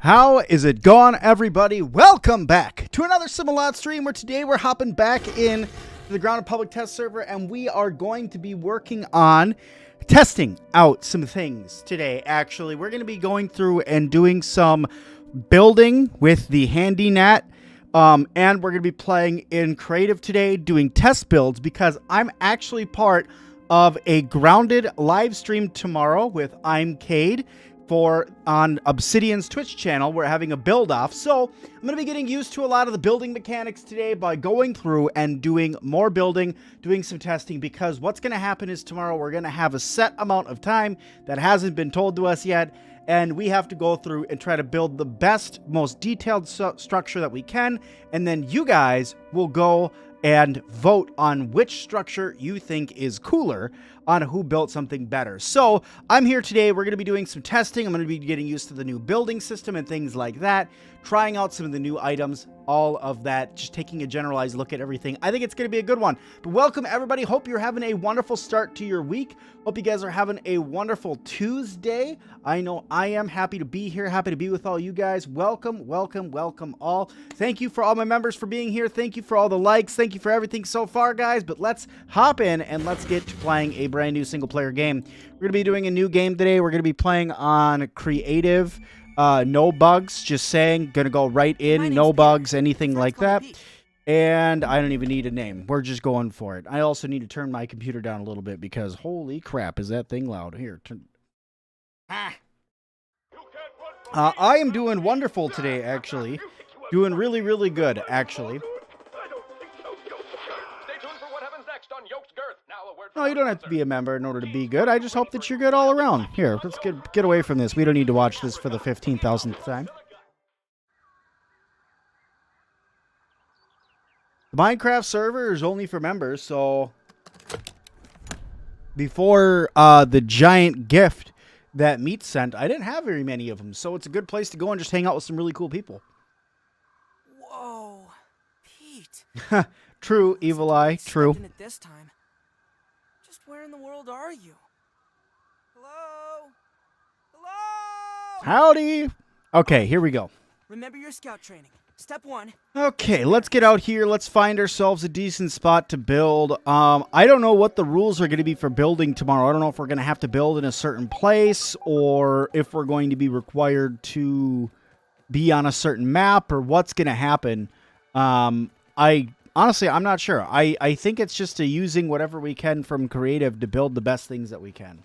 How is it going, everybody? Welcome back to another Sim ALOT stream where today we're hopping back in the grounded public test server and we are going to be working on testing out some things today. Actually, we're going to be going through and doing some building with the handy nat. And we're going to be playing in creative today, doing test builds because I'm actually part of a grounded live stream tomorrow with ImCade on Obsidian's Twitch channel. We're having a build off, so I'm going to be getting used to a lot of the building mechanics today by going through and doing more building, doing some testing, because what's going to happen is tomorrow we're going to have a set amount of time that hasn't been told to us yet, and we have to go through and try to build the best, most detailed structure that we can, and then you guys will go and vote on which structure you think is cooler, on who built something better. So I'm here today. We're going to be doing some testing. I'm going to be getting used to the new building system and things like that, trying out some of the new items, all of that, just taking a generalized look at everything. I think it's going to be a good one. But welcome, everybody. Hope you're having a wonderful start to your week. Hope you guys are having a wonderful Tuesday. I know I am happy to be here, happy to be with all you guys. Welcome, welcome, welcome all. Thank you for all my members for being here. Thank you for all the likes. Thank you for everything so far, guys. But let's hop in and let's get to playing a brand new single player game. We're going to be doing a new game today. We're going to be playing on creative, no bugs, just saying, going to go right in, no bugs, anything like that. And I don't even need a name. We're just going for it. I also need to turn my computer down a little bit because holy crap, is that thing loud. Here, turn. I am doing wonderful today, actually. Doing really, really good, actually. No, you don't have to be a member in order to be good. I just hope that you're good all around. Here, let's get away from this. We don't need to watch this for the 15,000th time. The Minecraft server is only for members, so before the giant gift that Meat sent, I didn't have very many of them, so it's a good place to go and just hang out with some really cool people. Whoa, Pete. True, Evil Eye, true. This time. Just where in the world are you? Hello? Hello? Howdy. Okay, here we go. Remember your scout training. Step 1. Okay, let's get out here. Let's find ourselves a decent spot to build. I don't know what the rules are going to be for building tomorrow. I don't know if we're going to have to build in a certain place or if we're going to be required to be on a certain map or what's going to happen. Honestly, I'm not sure. I think it's just using whatever we can from creative to build the best things that we can.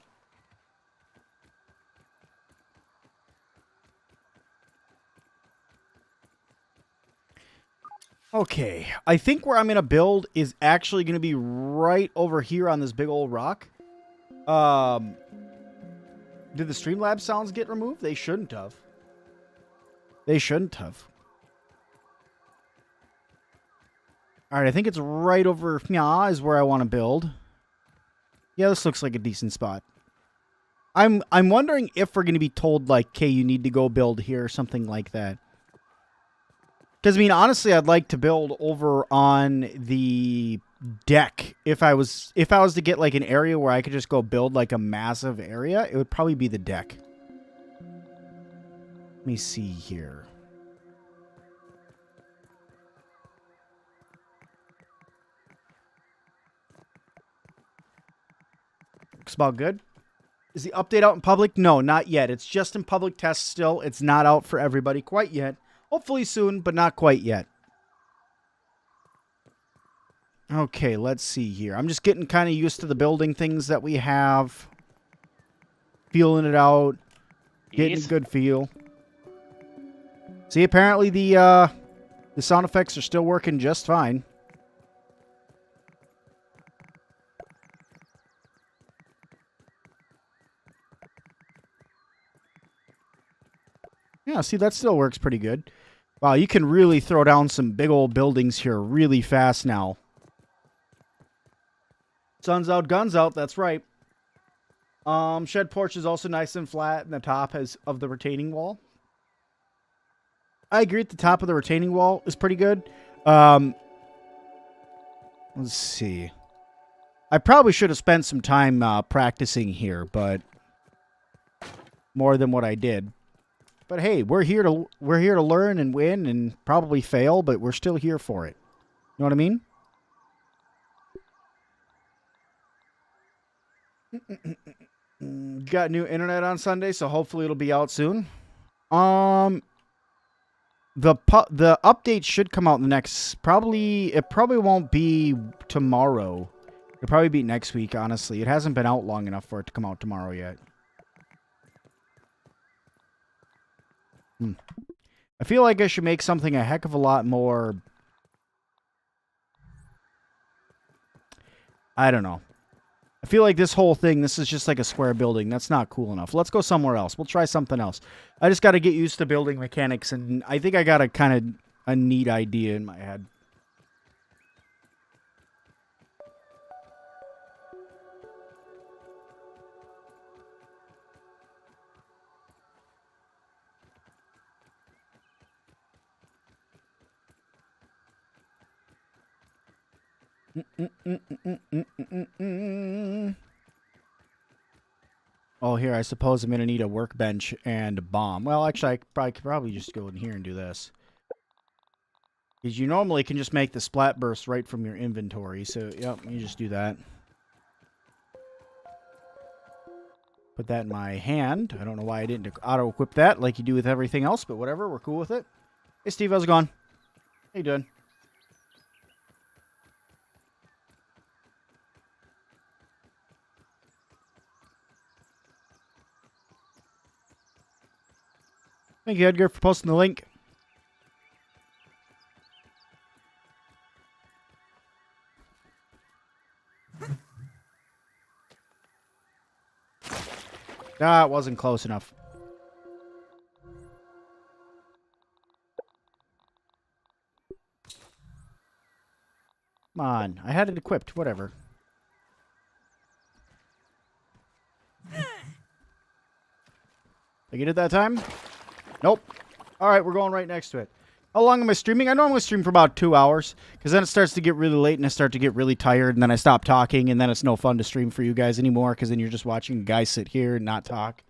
Okay, I think where I'm going to build is actually going to be right over here on this big old rock. Did the Streamlabs sounds get removed? They shouldn't have. They shouldn't have. Alright, I think it's right over here is where I want to build. Yeah, this looks like a decent spot. I'm wondering if we're going to be told, like, okay, you need to go build here or something like that. Because, I mean, honestly, I'd like to build over on the deck. If I was to get, like, an area where I could just go build, like, a massive area, it would probably be the deck. Let me see here. Looks about good. Is the update out in public? No, not yet. It's just in public test still. It's not out for everybody quite yet. Hopefully soon, but not quite yet. Okay, let's see here. I'm just getting kind of used to the building things that we have. Feeling it out. Getting a good feel. See, apparently the sound effects are still working just fine. Yeah, see, that still works pretty good. Wow, you can really throw down some big old buildings here really fast now. Sun's out, guns out, that's right. Shed porch is also nice and flat, and the top of the retaining wall. I agree at the top of the retaining wall is pretty good. Let's see. I probably should have spent some time practicing here, but more than what I did. But hey, we're here to learn and win and probably fail, but we're still here for it. You know what I mean? Got new internet on Sunday, so hopefully it'll be out soon. The update should come out in the next, it probably won't be tomorrow. It'll probably be next week, honestly. It hasn't been out long enough for it to come out tomorrow yet. I feel like I should make something a heck of a lot more, I don't know. I feel like this whole thing, this is just like a square building. That's not cool enough. Let's go somewhere else. We'll try something else. I just got to get used to building mechanics, and I think I got a kind of a neat idea in my head. Oh, here, I suppose I'm going to need a workbench and a bomb. Well, actually, I could probably just go in here and do this. Because you normally can just make the splat burst right from your inventory. So, yep, you just do that. Put that in my hand. I don't know why I didn't auto-equip that like you do with everything else, but whatever, we're cool with it. Hey, Steve, how's it going? How you doing? Thank you, Edgar, for posting the link. Ah, it wasn't close enough. Come on, I had it equipped, whatever. Did I get it that time? Nope. Alright, we're going right next to it. How long am I streaming? I normally stream for about 2 hours, because then it starts to get really late and I start to get really tired, and then I stop talking, and then it's no fun to stream for you guys anymore, because then you're just watching a guy sit here and not talk.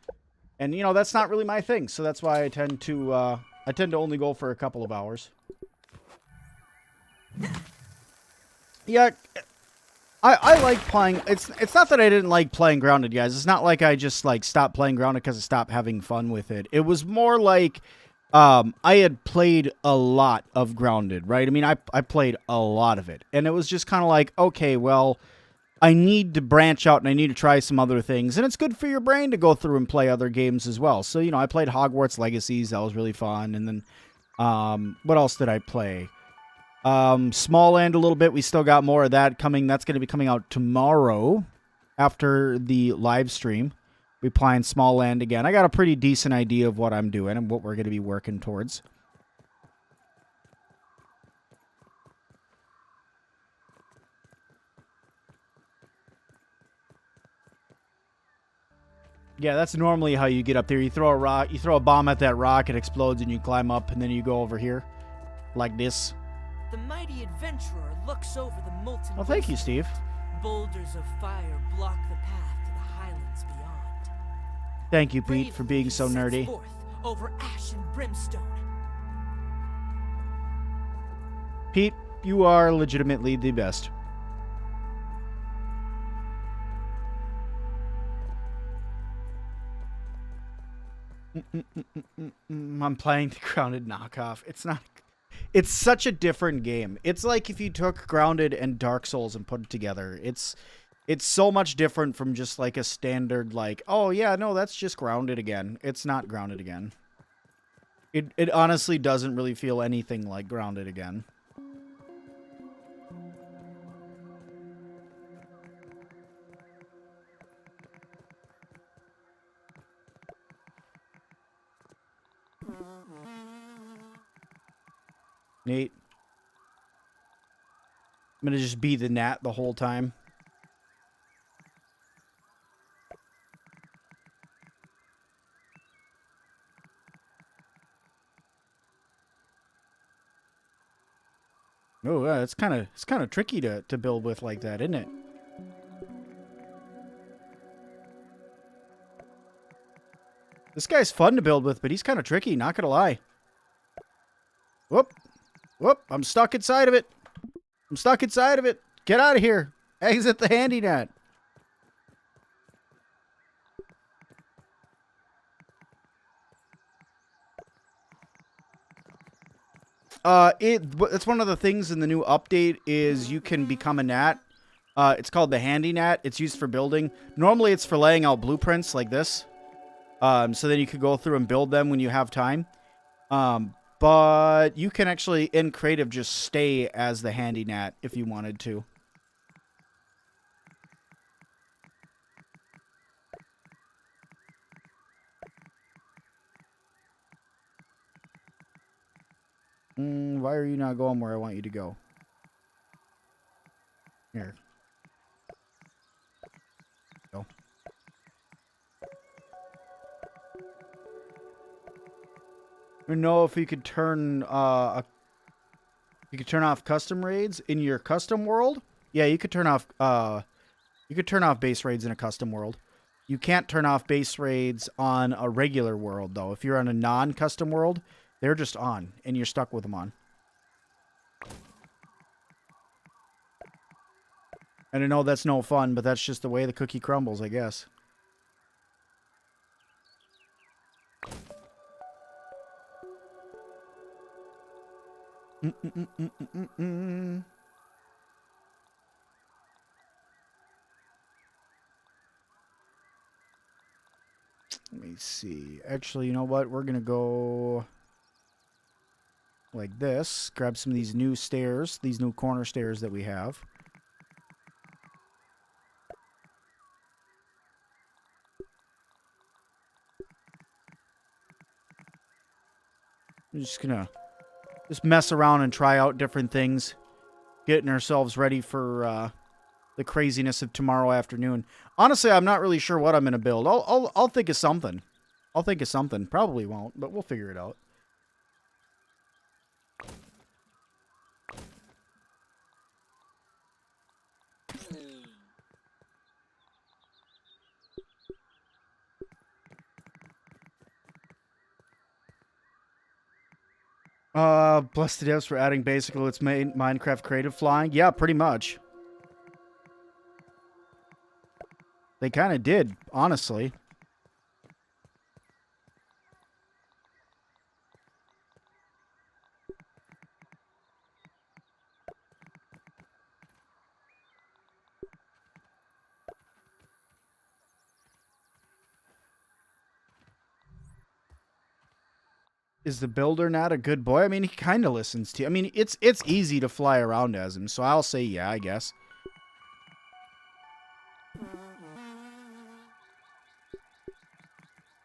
And, you know, that's not really my thing, so that's why I tend to only go for a couple of hours. Yeah, I like playing. It's not that I didn't like playing Grounded, guys. It's not like I just like stopped playing Grounded because I stopped having fun with it. It was more like I had played a lot of Grounded, right? I mean, I played a lot of it, and it was just kind of like, okay, well, I need to branch out and I need to try some other things, and it's good for your brain to go through and play other games as well. So, you know, I played Hogwarts Legacies. That was really fun, and then what else did I play? Small Land a little bit. We still got more of that coming. That's going to be coming out tomorrow after the live stream. We playing Small Land again. I got a pretty decent idea of what I'm doing and what we're going to be working towards. Yeah, that's normally how you get up there. You throw a rock, you throw a bomb at that rock, it explodes, and you climb up, and then you go over here like this. The mighty adventurer looks over the molten. Well, thank you, Steve. Boulders of fire block the path to the highlands beyond. Thank you, Pete, for being so nerdy. Forth over ash and brimstone. Pete, you are legitimately the best. I'm playing the Grounded knockoff. It's not. It's such a different game. It's like if you took Grounded and Dark Souls and put it together. It's so much different from just like a standard like, oh yeah, no, that's just Grounded again. It's not Grounded again. It honestly doesn't really feel anything like Grounded again. Nate. I'm going to just be the gnat the whole time. Oh, it's kind of tricky to build with like that, isn't it? This guy's fun to build with, but he's kind of tricky, not gonna lie. Whoop. Whoop. I'm stuck inside of it. I'm stuck inside of it. Get out of here. Exit the handy net. It's one of the things in the new update is you can become a gnat. It's called the handy gnat. It's used for building. Normally it's for laying out blueprints like this. So then you could go through and build them when you have time. But you can actually, in creative, just stay as the handy gnat if you wanted to. Why are you not going where I want you to go? Here. Go. I don't know if you could turn you could turn off custom raids in your custom world. Yeah, you could turn off base raids in a custom world. You can't turn off base raids on a regular world though. If you're on a non-custom world, they're just on, and you're stuck with them on. And I know that's no fun, but that's just the way the cookie crumbles, I guess. Let me see. Actually, you know what? We're going to go like this. Grab some of these new stairs, these new corner stairs that we have. I'm just going to mess around and try out different things. Getting ourselves ready for the craziness of tomorrow afternoon. Honestly, I'm not really sure what I'm going to build. I'll think of something. I'll think of something. Probably won't, but we'll figure it out. Bless the devs for adding basically its main Minecraft creative flying. Yeah, pretty much. They kind of did, honestly. Is the builder not a good boy? I mean, he kind of listens to you. I mean, it's easy to fly around as him, so I'll say yeah, I guess.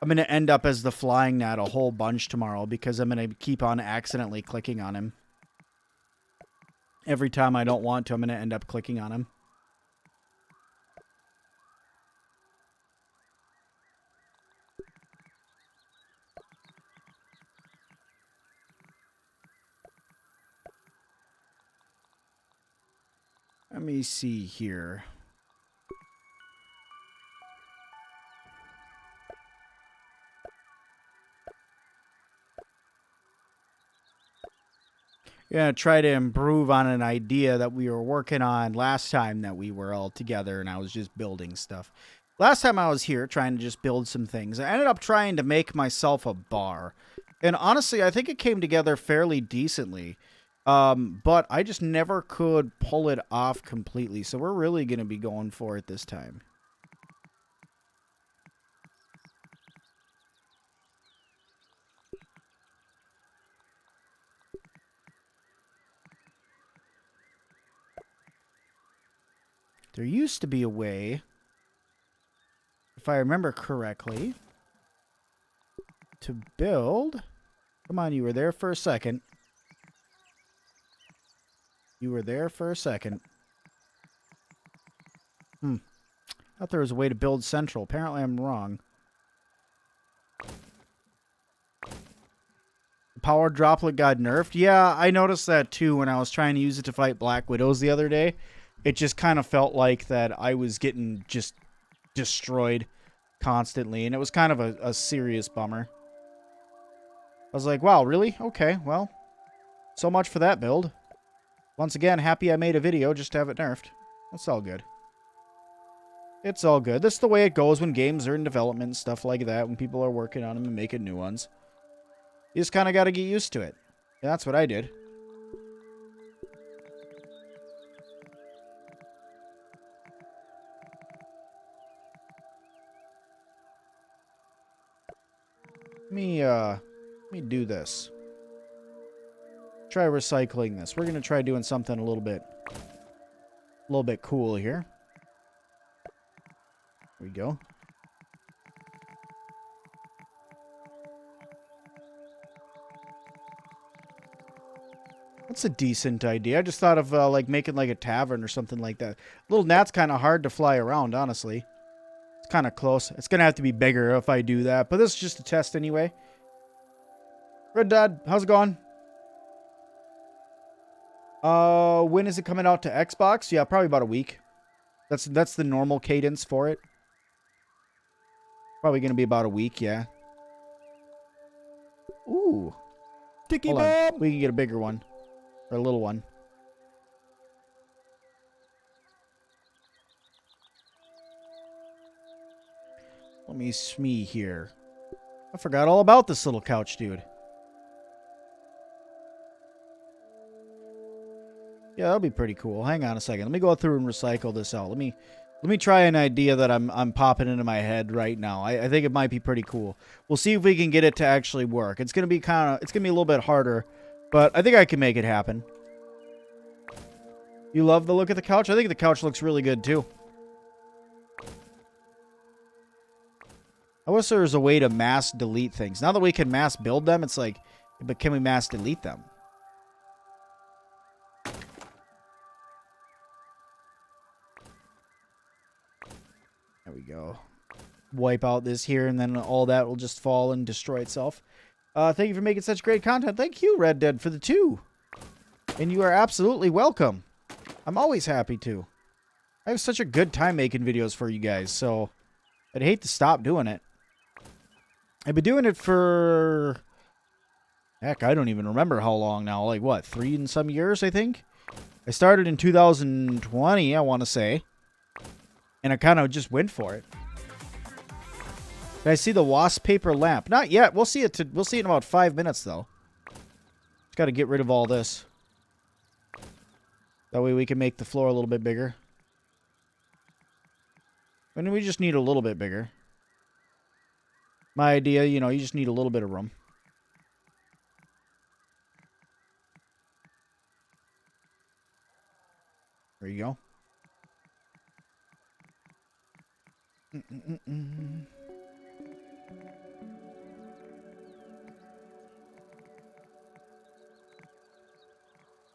I'm going to end up as the flying gnat a whole bunch tomorrow because I'm going to keep on accidentally clicking on him. Every time I don't want to, I'm going to end up clicking on him. Let me see here. Yeah, try to improve on an idea that we were working on last time that we were all together and I was just building stuff. Last time I was here trying to just build some things, I ended up trying to make myself a bar. And honestly, I think it came together fairly decently. But I just never could pull it off completely. So we're really going to be going for it this time. There used to be a way, if I remember correctly, to build. Come on, you were there for a second. You were there for a second. I thought there was a way to build central. Apparently I'm wrong. Power droplet got nerfed. Yeah, I noticed that too when I was trying to use it to fight Black Widows the other day. It just kind of felt like that I was getting just destroyed. constantly, and it was kind of a serious bummer. I was like, wow, really? Okay, well, so much for that build. Once again, happy I made a video just to have it nerfed. That's all good. It's all good. This is the way it goes when games are in development and stuff like that, when people are working on them and making new ones. You just kind of got to get used to it. Yeah, that's what I did. Let me do this. Try recycling this. We're going to try doing something a little bit cool here. There we go. That's a decent idea. I just thought of like making like a tavern or something like that. Little gnat's kind of hard to fly around, honestly. It's kind of close. It's going to have to be bigger if I do that. But this is just a test anyway. Red Dad, how's it going? When is it coming out to Xbox? Yeah, probably about a week. That's the normal cadence for it. Probably going to be about a week, yeah. Ooh. Sticky Hold bomb. on. We can get a bigger one. Or a little one. Let me smee here. I forgot all about this little couch, dude. Yeah, that'll be pretty cool. Hang on a second. Let me go through and recycle this out. Let me try an idea that I'm popping into my head right now. I think it might be pretty cool. We'll see if we can get it to actually work. It's gonna be a little bit harder, but I think I can make it happen. You love the look of the couch? I think the couch looks really good too. I wish there was a way to mass delete things. Now that we can mass build them, it's like, but can we mass delete them? There we go. Wipe out this here, and then all that will just fall and destroy itself. Thank you for making such great content. Thank you, Red Dead, for the 2. And you are absolutely welcome. I'm always happy to. I have such a good time making videos for you guys, so I'd hate to stop doing it. I've been doing it for... Heck, I don't even remember how long now. Like, what, 3 and some years, I think? I started in 2020, I want to say. And I kind of just went for it. Did I see the wasp paper lamp? Not yet. We'll see it. We'll see it in about 5 minutes, though. Just got to get rid of all this. That way we can make the floor a little bit bigger. And we just need a little bit bigger. My idea, you know, you just need a little bit of room. There you go.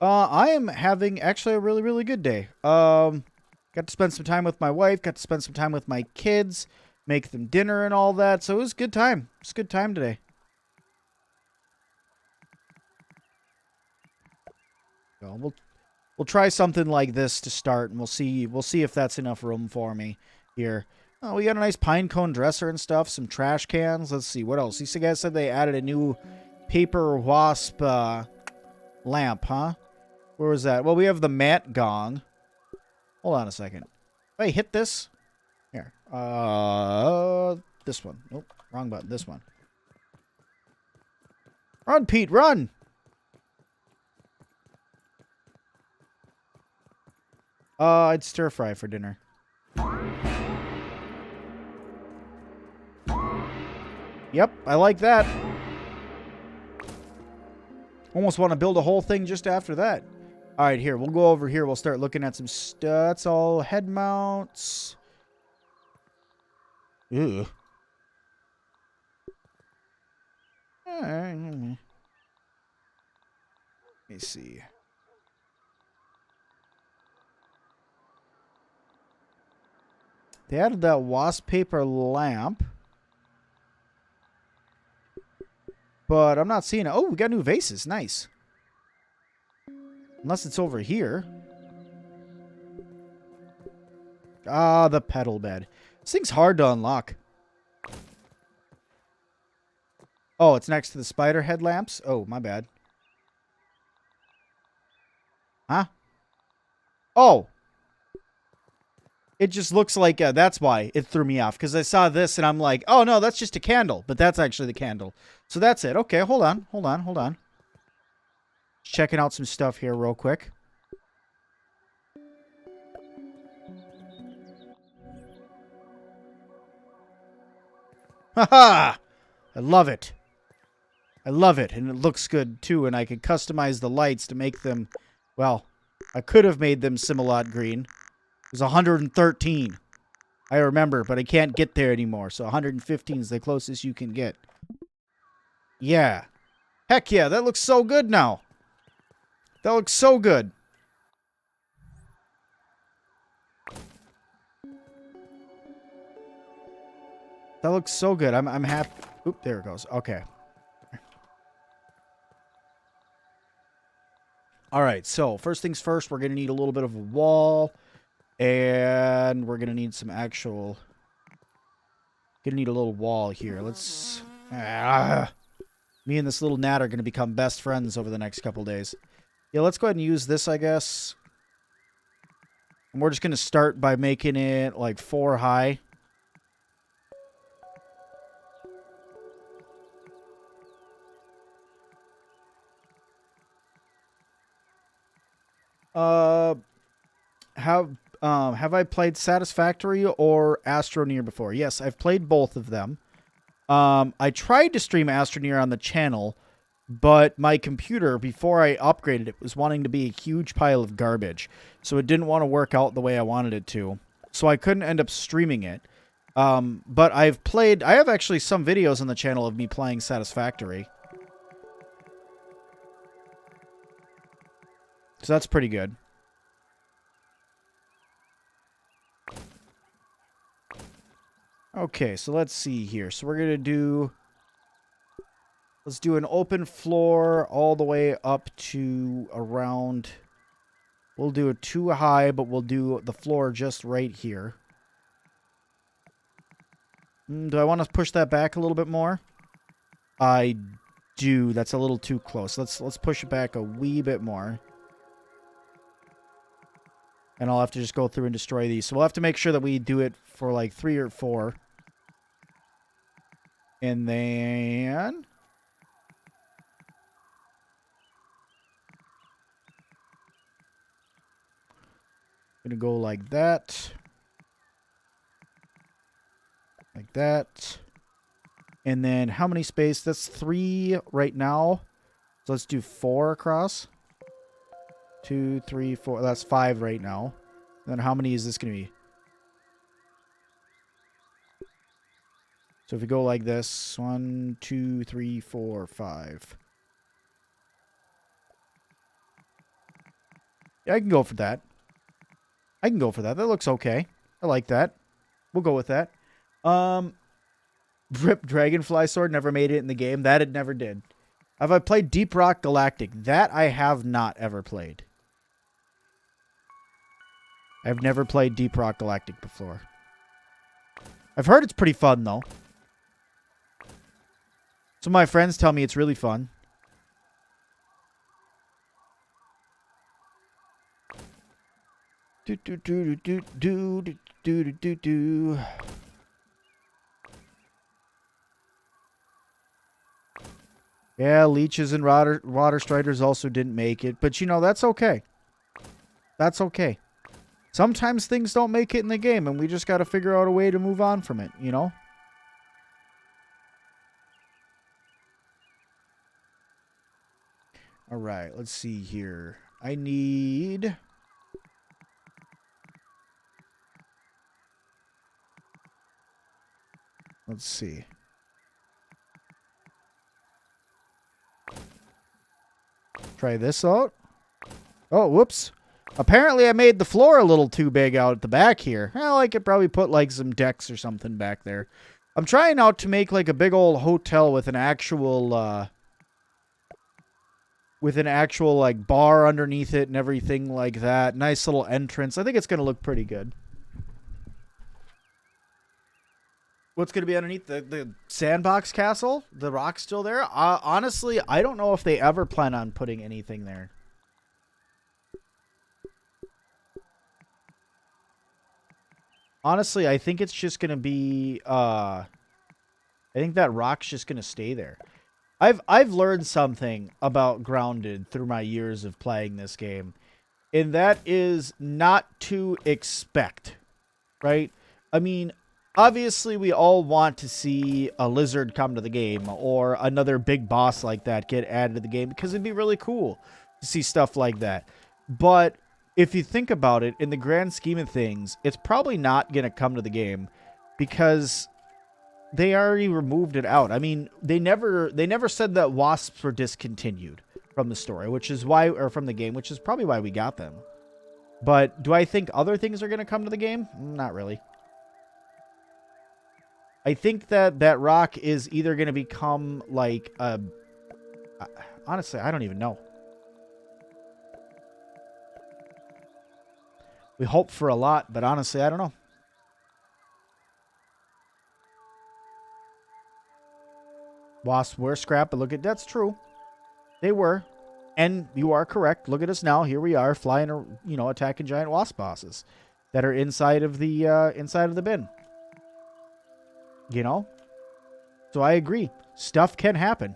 I am having actually a really, really good day. Got to spend some time with my wife, got to spend some time with my kids, make them dinner and all that. So it was a good time. It's a good time today. So we'll try something like this to start, and we'll see if that's enough room for me here. Oh, we got a nice pine cone dresser and stuff, some trash cans. Let's see, what else? These guys said they added a new paper wasp lamp, huh? Where was that? Well, we have the mat gong. Hold on a second. Hey, hit this. Here. This one. Nope, wrong button. This one. Run, Pete, run! I'd stir fry for dinner. Yep, I like that. Almost want to build a whole thing just after that. All right, here. We'll go over here. We'll start looking at some stuff. That's all head mounts. Ew. Let me see. They added that wasp paper lamp. But I'm not seeing it. Oh, we got new vases. Nice. Unless it's over here. Ah, the pedal bed. This thing's hard to unlock. Oh, it's next to the spider headlamps? Oh, my bad. Huh? Oh. It just looks like, that's why it threw me off. Because I saw this and I'm like, oh, no, that's just a candle. But that's actually the candle. So that's it. Okay, hold on. Checking out some stuff here real quick. Haha! I love it. I love it. And it looks good, too. And I can customize the lights to make them... Well, I could have made them Sim ALOT green. It was 113. I remember, but I can't get there anymore. So 115 is the closest you can get. Yeah. Heck yeah, that looks so good now. That looks so good. That looks so good. I'm happy. Oop, there it goes. Okay. All right, so first things first, we're going to need a little bit of a wall. And we're going to need some actual... Going to need a little wall here. Let's... me and this little gnat are going to become best friends over the next couple days. Yeah, let's go ahead and use this, I guess. And we're just going to start by making it like 4 high. Have I played Satisfactory or Astroneer before? Yes, I've played both of them. I tried to stream Astroneer on the channel, but my computer, before I upgraded it, was wanting to be a huge pile of garbage. So it didn't want to work out the way I wanted it to. So I couldn't end up streaming it. But I have actually some videos on the channel of me playing Satisfactory. So that's pretty good. Okay, so let's see here. So we're going to do... Let's do an open floor all the way up to around... We'll do it 2 high, but we'll do the floor just right here. Do I want to push that back a little bit more? I do. That's a little too close. Let's push it back a wee bit more. And I'll have to just go through and destroy these. So we'll have to make sure that we do it for like 3 or 4. And then... Gonna go like that. Like that. And then how many space? That's 3 right now. So let's do 4 across. 2, 3, 4. That's 5 right now. Then how many is this going to be? So if we go like this, 1, 2, 3, 4, 5. Yeah, I can go for that. I can go for that. That looks okay. I like that. We'll go with that. Rip Dragonfly Sword never made it in the game. That it never did. Have I played Deep Rock Galactic? That I have not ever played. I've never played Deep Rock Galactic before. I've heard it's pretty fun, though. Some of my friends tell me it's really fun. Do do do do do do do do do. Yeah, leeches and water striders also didn't make it, but you know that's okay. That's okay. Sometimes things don't make it in the game, and we just got to figure out a way to move on from it, you know? All right, let's see here. I need... Let's see. Try this out. Oh, whoops. Apparently I made the floor a little too big out at the back here. Well, I could probably put like some decks or something back there. I'm trying out to make like a big old hotel with an actual like bar underneath it and everything like that. Nice little entrance. I think it's going to look pretty good. What's going to be underneath the sandbox castle? The rock's still there? Honestly, I don't know if they ever plan on putting anything there. Honestly, I think it's just going to be... I think that rock's just going to stay there. I've learned something about Grounded through my years of playing this game. And that is not to expect. Right? I mean... Obviously, we all want to see a lizard come to the game or another big boss like that get added to the game because it'd be really cool to see stuff like that. But if you think about it, in the grand scheme of things, it's probably not going to come to the game because they already removed it out. I mean, they never said that wasps were discontinued from the story, which is why, or from the game, which is probably why we got them. But do I think other things are going to come to the game? Not really. I think that that rock is either going to become like a... honestly, I don't even know. We hope for a lot, but honestly, I don't know. Wasps were scrap, but look at... That's true. They were. And you are correct. Look at us now. Here we are flying, you know, attacking giant wasp bosses that are inside of the bin. You know? So I agree. Stuff can happen.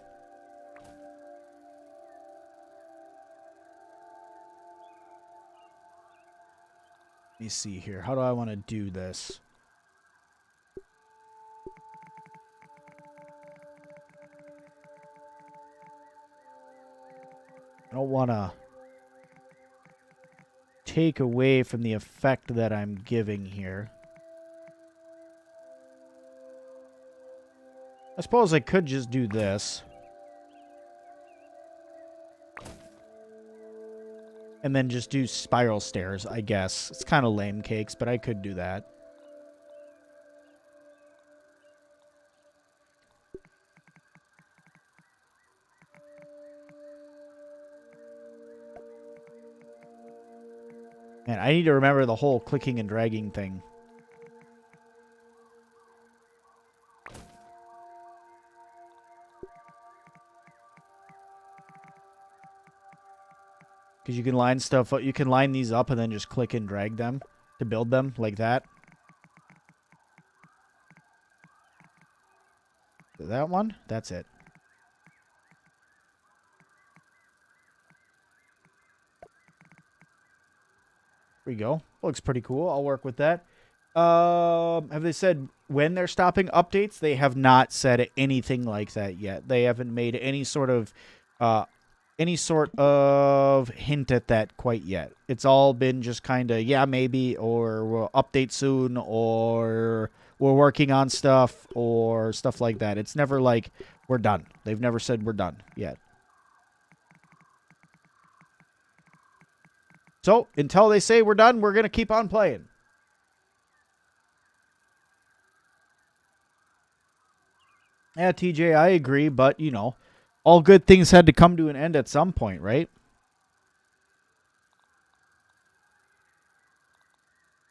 Let me see here. How do I want to do this? I don't want to take away from the effect that I'm giving here. I suppose I could just do this. And then just do spiral stairs, I guess. It's kind of lame cakes, but I could do that. Man, I need to remember the whole clicking and dragging thing. Because you can line stuff up. You can line these up and then just click and drag them to build them like that. That one? That's it. There we go. Looks pretty cool. I'll work with that. Have they said when they're stopping updates? They have not said anything like that yet. They haven't made any sort of hint at that quite yet. It's all been just kind of, yeah, maybe, or we'll update soon, or we're working on stuff, or stuff like that. It's never like, we're done. They've never said we're done yet. So, until they say we're done, we're going to keep on playing. Yeah, TJ, I agree, but, you know, all good things had to come to an end at some point, right?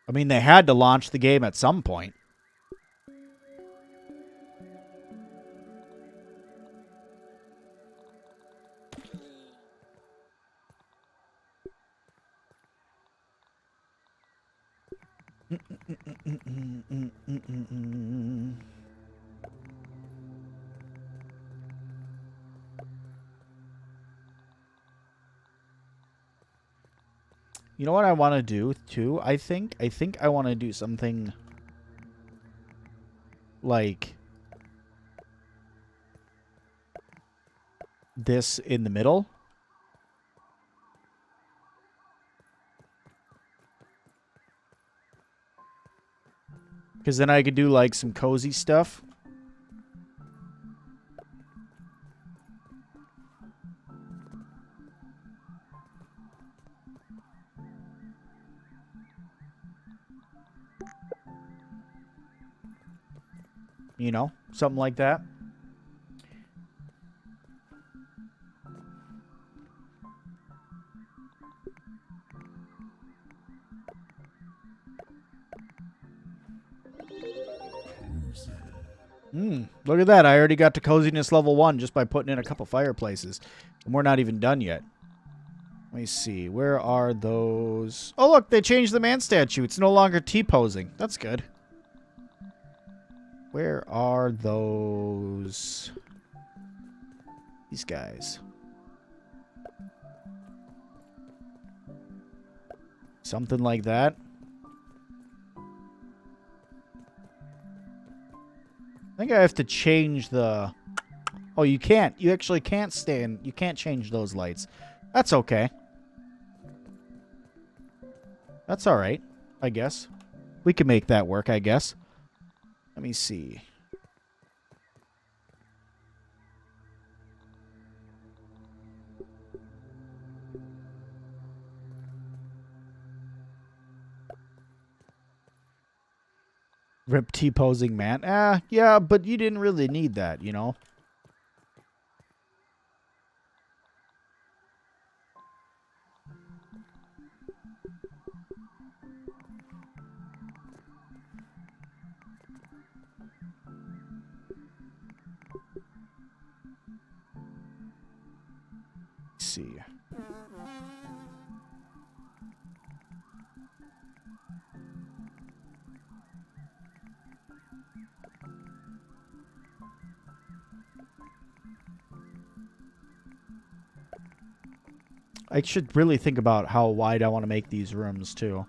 I mean, they had to launch the game at some point. You know what I want to do too? I think I want to do something like this in the middle. Because then I could do like some cozy stuff. You know, something like that. Look at that. I already got to coziness level 1 just by putting in a couple fireplaces. And we're not even done yet. Let me see. Where are those? Oh, look. They changed the man statue. It's no longer T-posing. That's good. Where are those? These guys. Something like that. I think I have to change the... Oh, you can't. You actually can't stand... You can't change those lights. That's okay. That's alright, I guess. We can make that work, I guess. Let me see. Rip T-posing man. Yeah, but you didn't really need that, you know? Let's see. I should really think about how wide I want to make these rooms, too.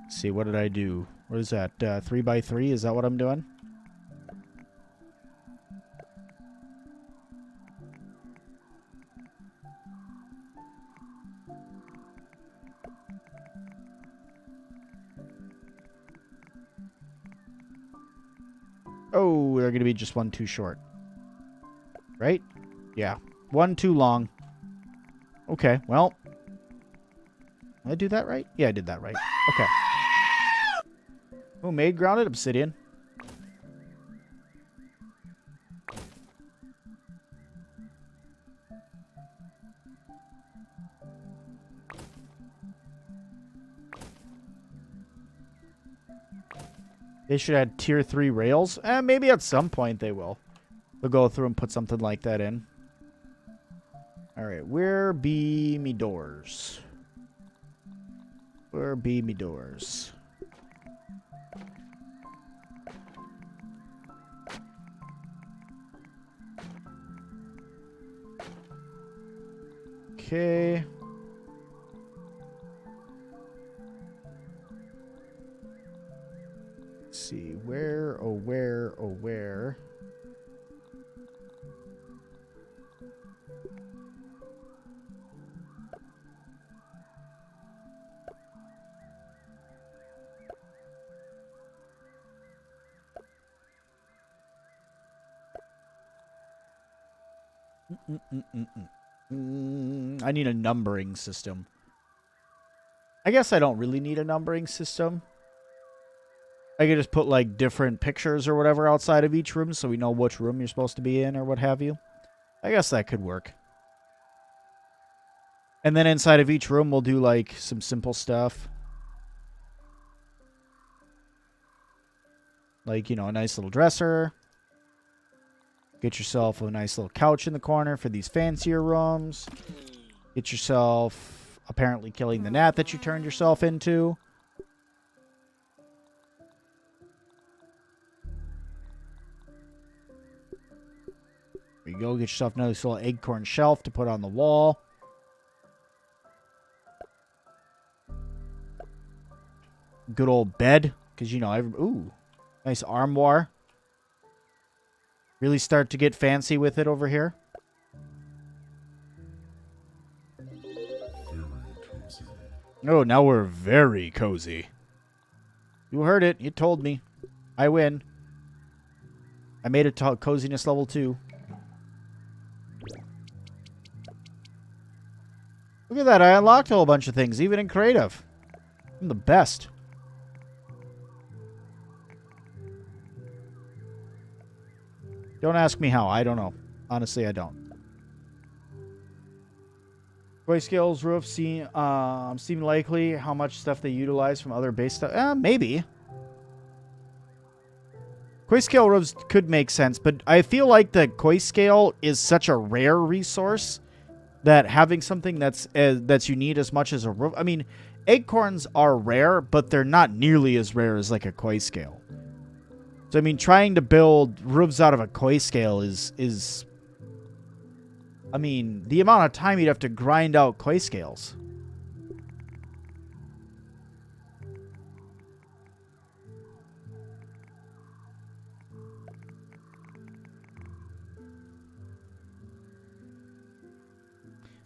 Let's see, what did I do? What is that? 3 by 3? Is that what I'm doing? Oh, they're going to be just one too short. Right? Yeah. One too long. Okay, well. Did I do that right? Yeah, I did that right. Okay. Oh, made grounded obsidian. They should add tier 3 rails. Maybe at some point they will. They'll go through and put something like that in. Alright, where be me doors? Where be me doors? Okay. Let's see, where, oh where, oh where. I need a numbering system. I guess I don't really need a numbering system. I could just put like different pictures or whatever outside of each room so we know which room you're supposed to be in or what have you. I guess that could work. And then inside of each room we'll do like some simple stuff. Like, you know, a nice little dresser. Get yourself a nice little couch in the corner for these fancier rooms. Get yourself apparently killing the gnat that you turned yourself into. There you go. Get yourself a nice little acorn shelf to put on the wall. Good old bed. Because, you know, ooh, nice armoire. Really start to get fancy with it over here. Oh, now we're very cozy. You heard it. You told me. I win. I made it to coziness level 2. Look at that. I unlocked a whole bunch of things, even in creative. I'm the best. Don't ask me how. I don't know. Honestly, I don't. Koi scales roof seem likely. How much stuff they utilize from other base stuff? Maybe. Koi scale roofs could make sense, but I feel like the koi scale is such a rare resource that having something that's you need as much as a roof. I mean, acorns are rare, but they're not nearly as rare as like a koi scale. So I mean, trying to build roofs out of a koi scale is I mean, the amount of time you'd have to grind out koi scales.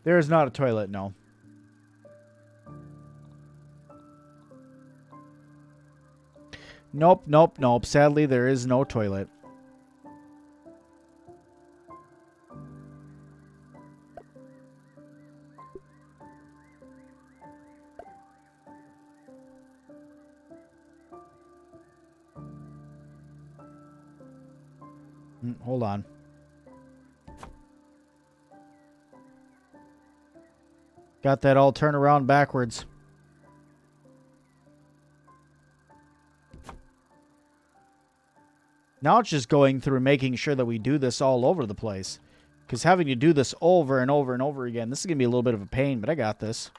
There is not a toilet, no. Nope, nope, nope. Sadly, there is no toilet. Hold on. Got that all turned around backwards. Now it's just going through making sure that we do this all over the place. Because having to do this over and over and over again, this is going to be a little bit of a pain, but I got this.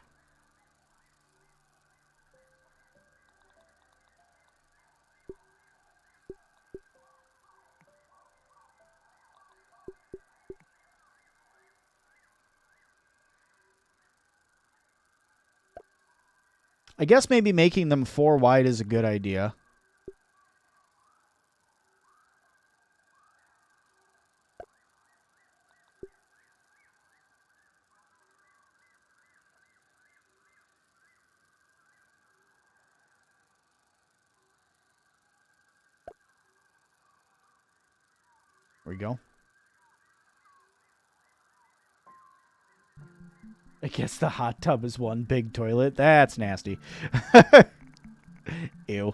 I guess maybe making them 4 wide is a good idea. There we go. I guess the hot tub is one big toilet. That's nasty. Ew.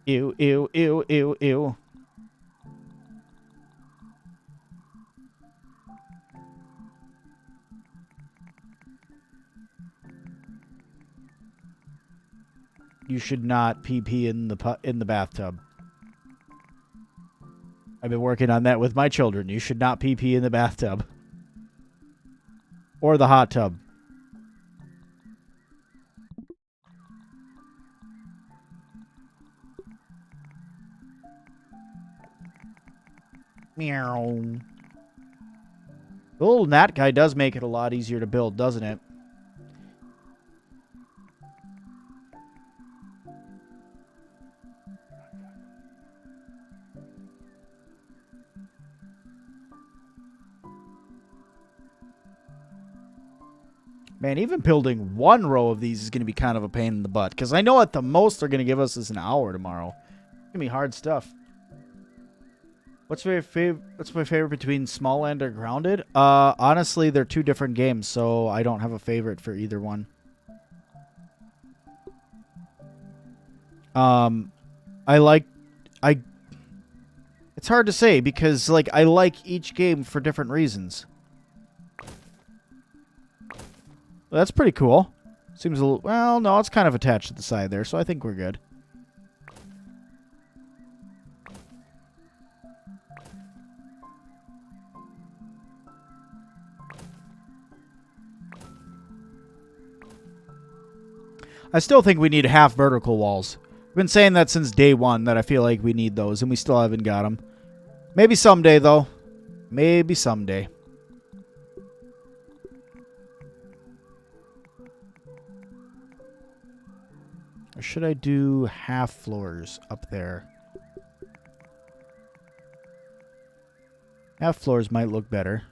Ew, ew, ew, ew, ew. You should not pee in the bathtub. I've been working on that with my children. You should not pee in the bathtub. Or the hot tub. Meow. The little gnat guy does make it a lot easier to build, doesn't it? Man, even building 1 row of these is going to be kind of a pain in the butt. Because I know at the most they're going to give us is an hour tomorrow. It's going to be hard stuff. What's my favorite between small and or grounded? Honestly, they're 2 different games, so I don't have a favorite for either one. It's hard to say because like I like each game for different reasons. Well, that's pretty cool. Seems a little... Well, no, it's kind of attached to the side there, so I think we're good. I still think we need half vertical walls. I've been saying that since day 1, that I feel like we need those, and we still haven't got them. Maybe someday, though. Maybe someday. Or should I do half floors up there? Half floors might look better.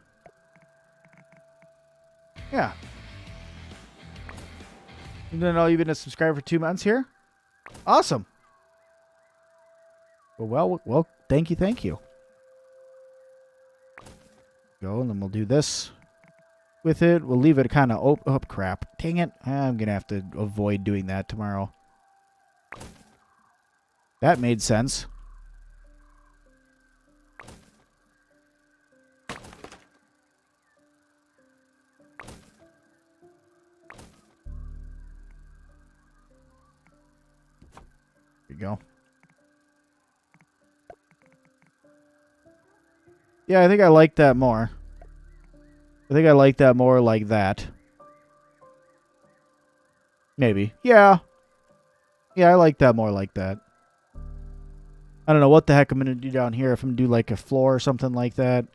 Yeah. You didn't know you've been a subscriber for 2 months here? Awesome. Well, thank you. Go, and then we'll do this with it. We'll leave it kind of... Oh, crap. Dang it. I'm going to have to avoid doing that tomorrow. That made sense. go. Yeah, I think I like that more. I think I like that more like that. Maybe. Yeah. Yeah, I like that more like that. I don't know what the heck I'm going to do down here. If I'm going to do like a floor or something like that.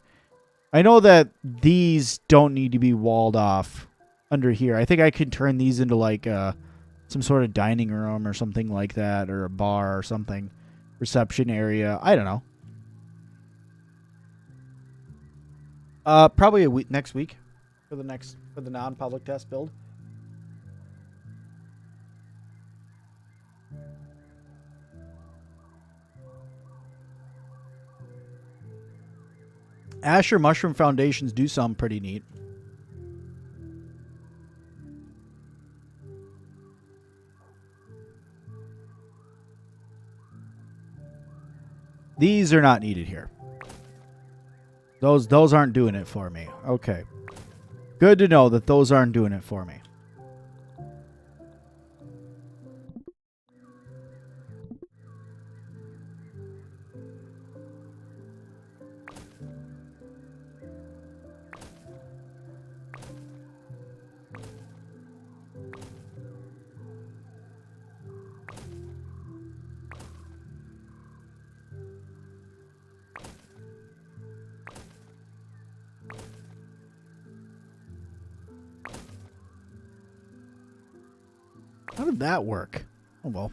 I know that these don't need to be walled off under here. I think I could turn these into like some sort of dining room or something like that. Or a bar or something. Reception area. I don't know. Probably next week for the non-public test build. Asher mushroom foundations do sound pretty neat. These are not needed here. Those aren't doing it for me. Okay. Good to know that those aren't doing it for me. How did that work? Oh, well.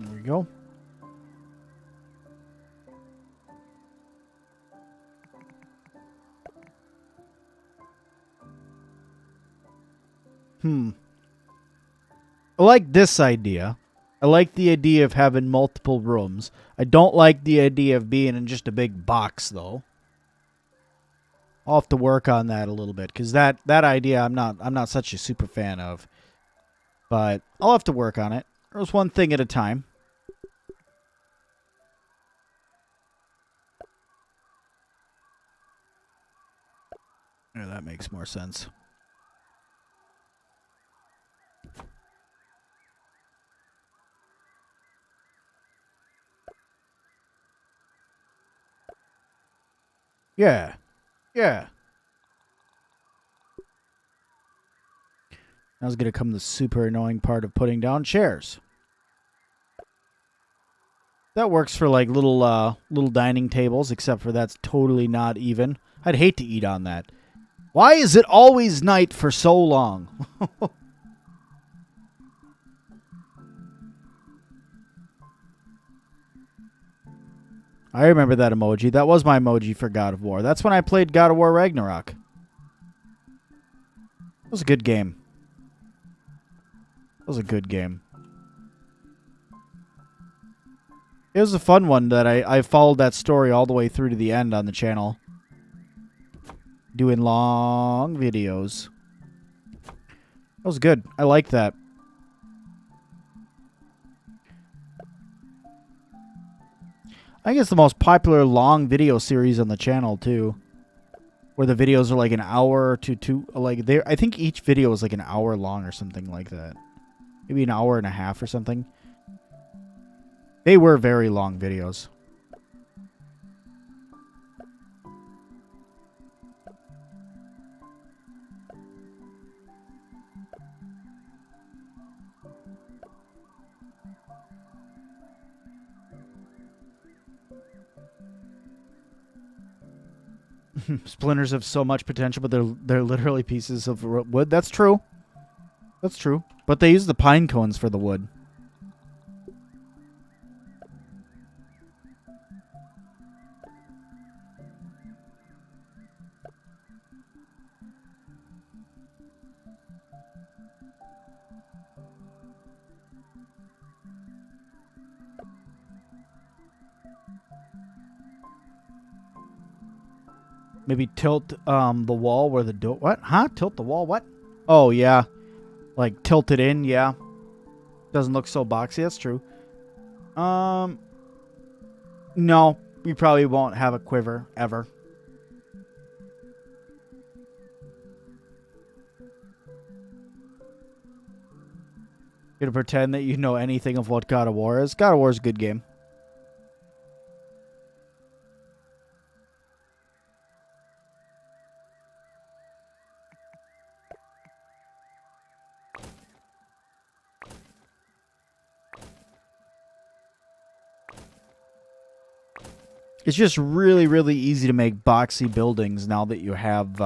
There we go. I like this idea. I like the idea of having multiple rooms. I don't like the idea of being in just a big box, though. I'll have to work on that a little bit because that idea I'm not such a super fan of. But I'll have to work on it. There's one thing at a time. Yeah, that makes more sense. Yeah. Yeah. Now's going to come the super annoying part of putting down chairs. That works for like little dining tables, except for that's totally not even. I'd hate to eat on that. Why is it always night for so long? I remember that emoji. That was my emoji for God of War. That's when I played God of War Ragnarok. It was a good game. It was a good game. It was a fun one that I followed that story all the way through to the end on the channel. Doing long videos. That was good. I like that. I think it's the most popular long video series on the channel too. Where the videos are like an hour to two, like I think each video is like an hour long or something like that. Maybe an hour and a half or something. They were very long videos. Splinters have so much potential, but they're literally pieces of wood. That's true. That's true. But they use the pine cones for the wood. Maybe tilt the wall where the door... What? Huh? Tilt the wall? What? Oh, yeah. Like, tilt it in, yeah. Doesn't look so boxy. That's true. No. We probably won't have a quiver, ever. Gonna pretend that you know anything of what God of War is. God of War is a good game. It's just really, really easy to make boxy buildings now that you have,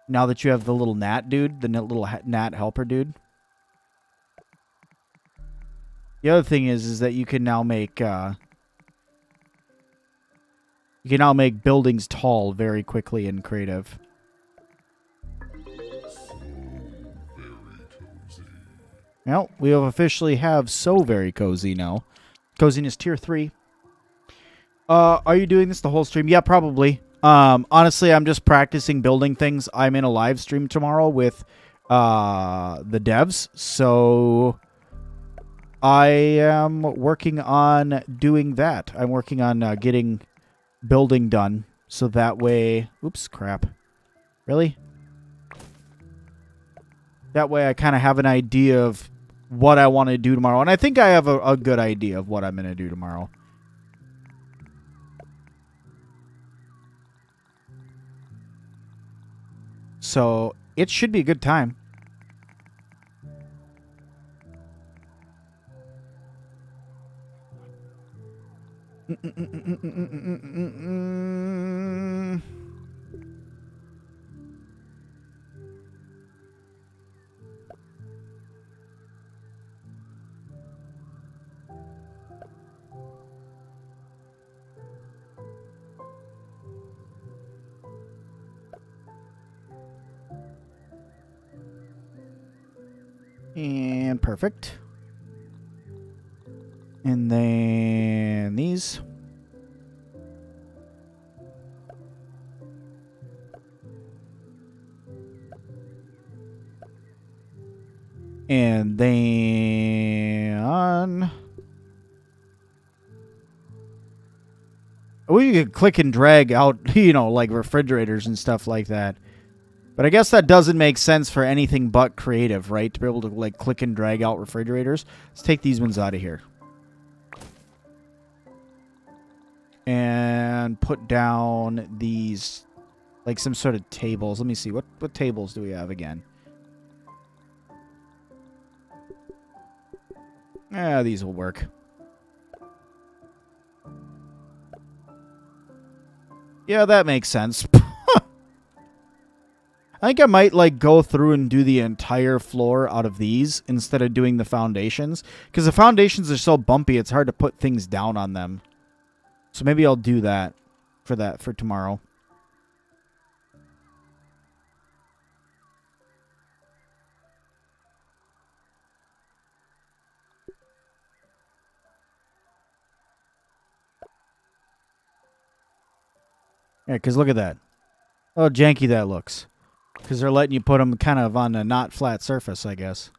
now that you have the little gnat dude, the little gnat helper dude. The other thing is that you can now make, buildings tall very quickly in creative. Well, we have officially have So Very Cozy now. Coziness tier 3. Are you doing this the whole stream? Yeah, probably. Honestly, I'm just practicing building things. I'm in a live stream tomorrow with the devs, so I am working on doing that. I'm working on getting building done, so that way... Oops, crap. Really? That way I kind of have an idea of what I want to do tomorrow, and I think I have a good idea of what I'm going to do tomorrow. So, it should be a good time. And perfect. And then these. And then... We could click and drag out, you know, like refrigerators and stuff like that. But I guess that doesn't make sense for anything but creative, right? To be able to, like, click and drag out refrigerators. Let's take these ones out of here. And put down these, like, some sort of tables. Let me see. What tables do we have again? Yeah, these will work. Yeah, that makes sense. I think I might, like, go through and do the entire floor out of these instead of doing the foundations. Because the foundations are so bumpy, it's hard to put things down on them. So maybe I'll do that for tomorrow. Yeah, because look at that. Oh, janky that looks. Because they're letting you put them kind of on a not flat surface, I guess.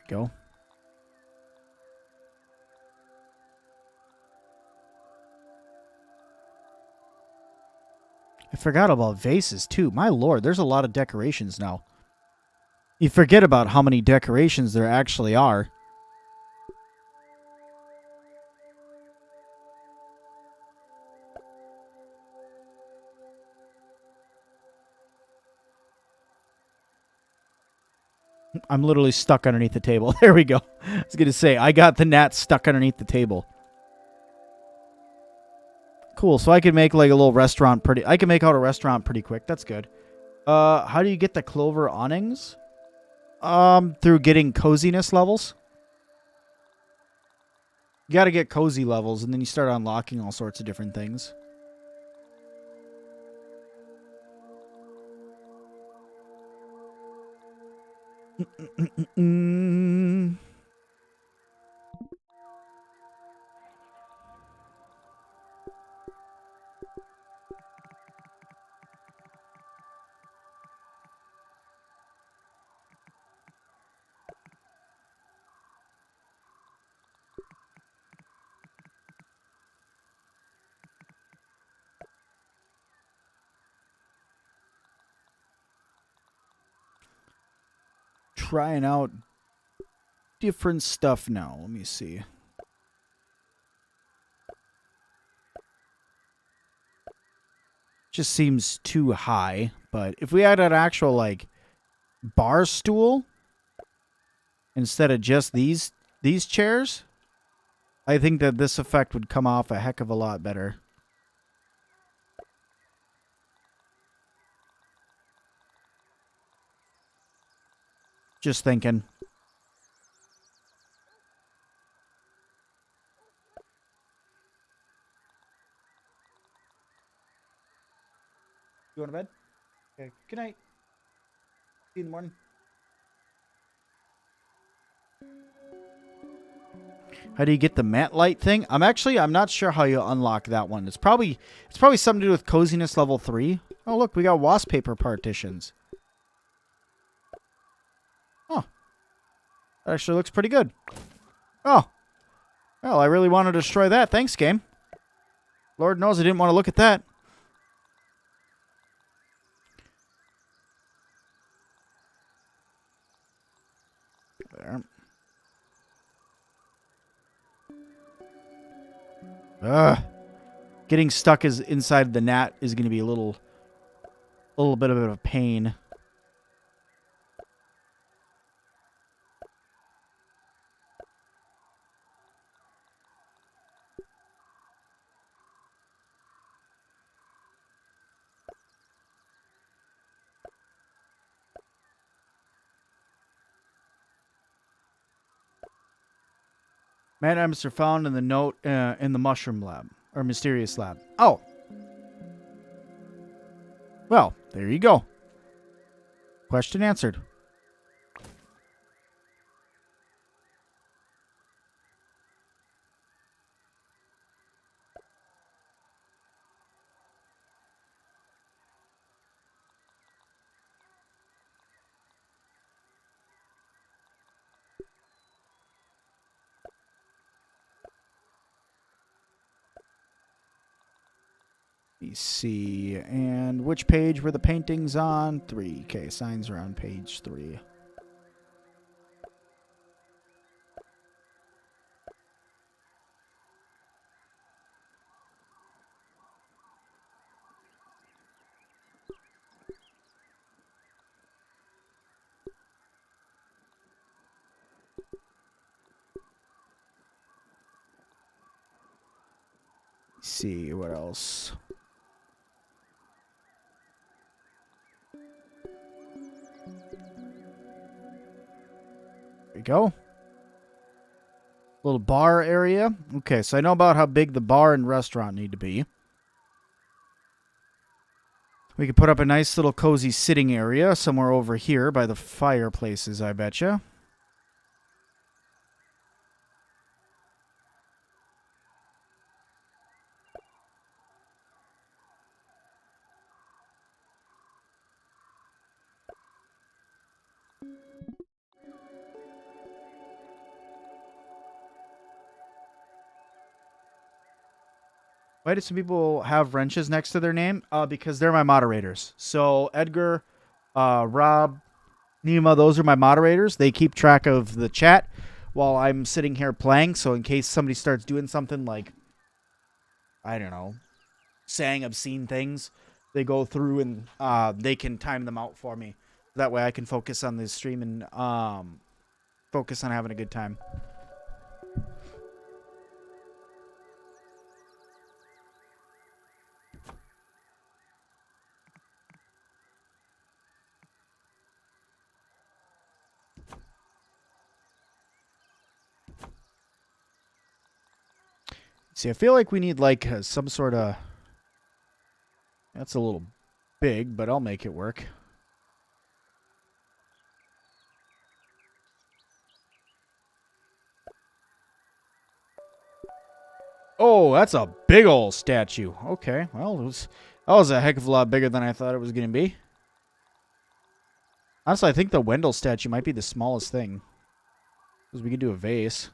Go. I forgot about vases, too. My lord, there's a lot of decorations now. You forget about how many decorations there actually are. I'm literally stuck underneath the table. There we go. I was going to say, I got the gnat stuck underneath the table. Cool, so I can make like a little restaurant pretty... I can make out a restaurant pretty quick. That's good. How do you get the clover awnings? Through getting coziness levels. You got to get cozy levels, and then you start unlocking all sorts of different things. trying out different stuff now. Let me see. Just seems too high, but if we had an actual like bar stool instead of just these chairs, I think that this effect would come off a heck of a lot better. Just thinking. You going to bed? Okay. Good night. See you in the morning. How do you get the mat light thing? I'm not sure how you unlock that one. It's probably something to do with coziness level 3. Oh look, we got wasp paper partitions. Oh. That actually looks pretty good. Oh. Well, I really want to destroy that. Thanks, game. Lord knows I didn't want to look at that. There. Getting stuck inside the gnat is going to be a little bit of a pain. Mad items are found in the note in the mushroom lab. Or mysterious lab. Oh. Well, there you go. Question answered. Let me see. And which page were the paintings on? 3. Okay, signs are on page 3. Let's see what else. There we go. Little bar area. Okay, so I know about how big the bar and restaurant need to be. We could put up a nice little cozy sitting area somewhere over here by the fireplaces, I betcha. Why do some people have wrenches next to their name? Because they're my moderators. So Edgar, Rob, Nima, those are my moderators. They keep track of the chat while I'm sitting here playing. So in case somebody starts doing something like, I don't know, saying obscene things, they go through and they can time them out for me. That way I can focus on the stream and focus on having a good time. See, I feel like we need like some sort of... That's a little big, but I'll make it work. Oh, that's a big old statue. Okay, well, that was a heck of a lot bigger than I thought it was going to be. Honestly, I think the Wendell statue might be the smallest thing. Because we could do a vase.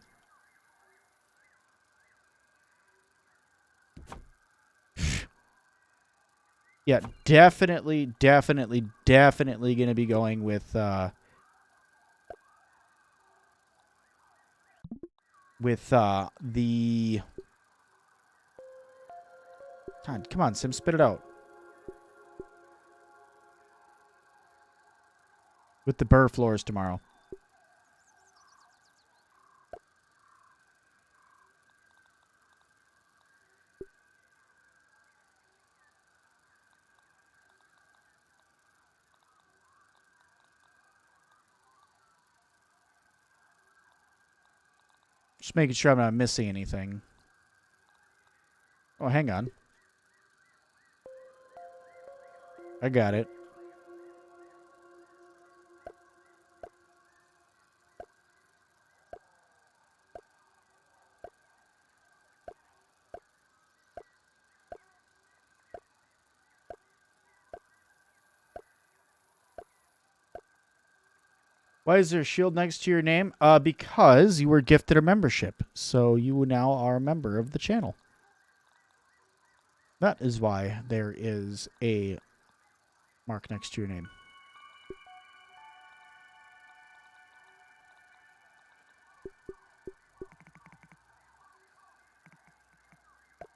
Yeah, definitely going to be going with with the... God, come on, Sim, spit it out. With the burr floors tomorrow. Just making sure I'm not missing anything. Oh, hang on. I got it. Why is there a shield next to your name? Because you were gifted a membership. So you now are a member of the channel. That is why there is a mark next to your name.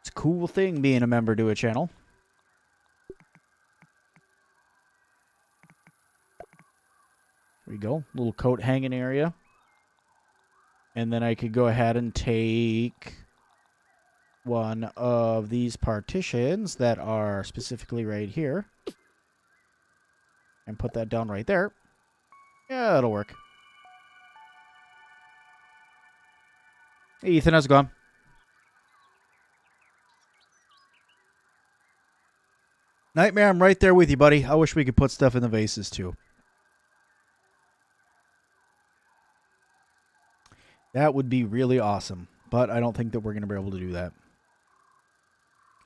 It's a cool thing being a member to a channel. There we go. Little coat hanging area. And then I could go ahead and take one of these partitions that are specifically right here. And put that down right there. Yeah, that'll work. Hey, Ethan, how's it going? Nightmare, I'm right there with you, buddy. I wish we could put stuff in the vases, too. That would be really awesome. But I don't think that we're going to be able to do that.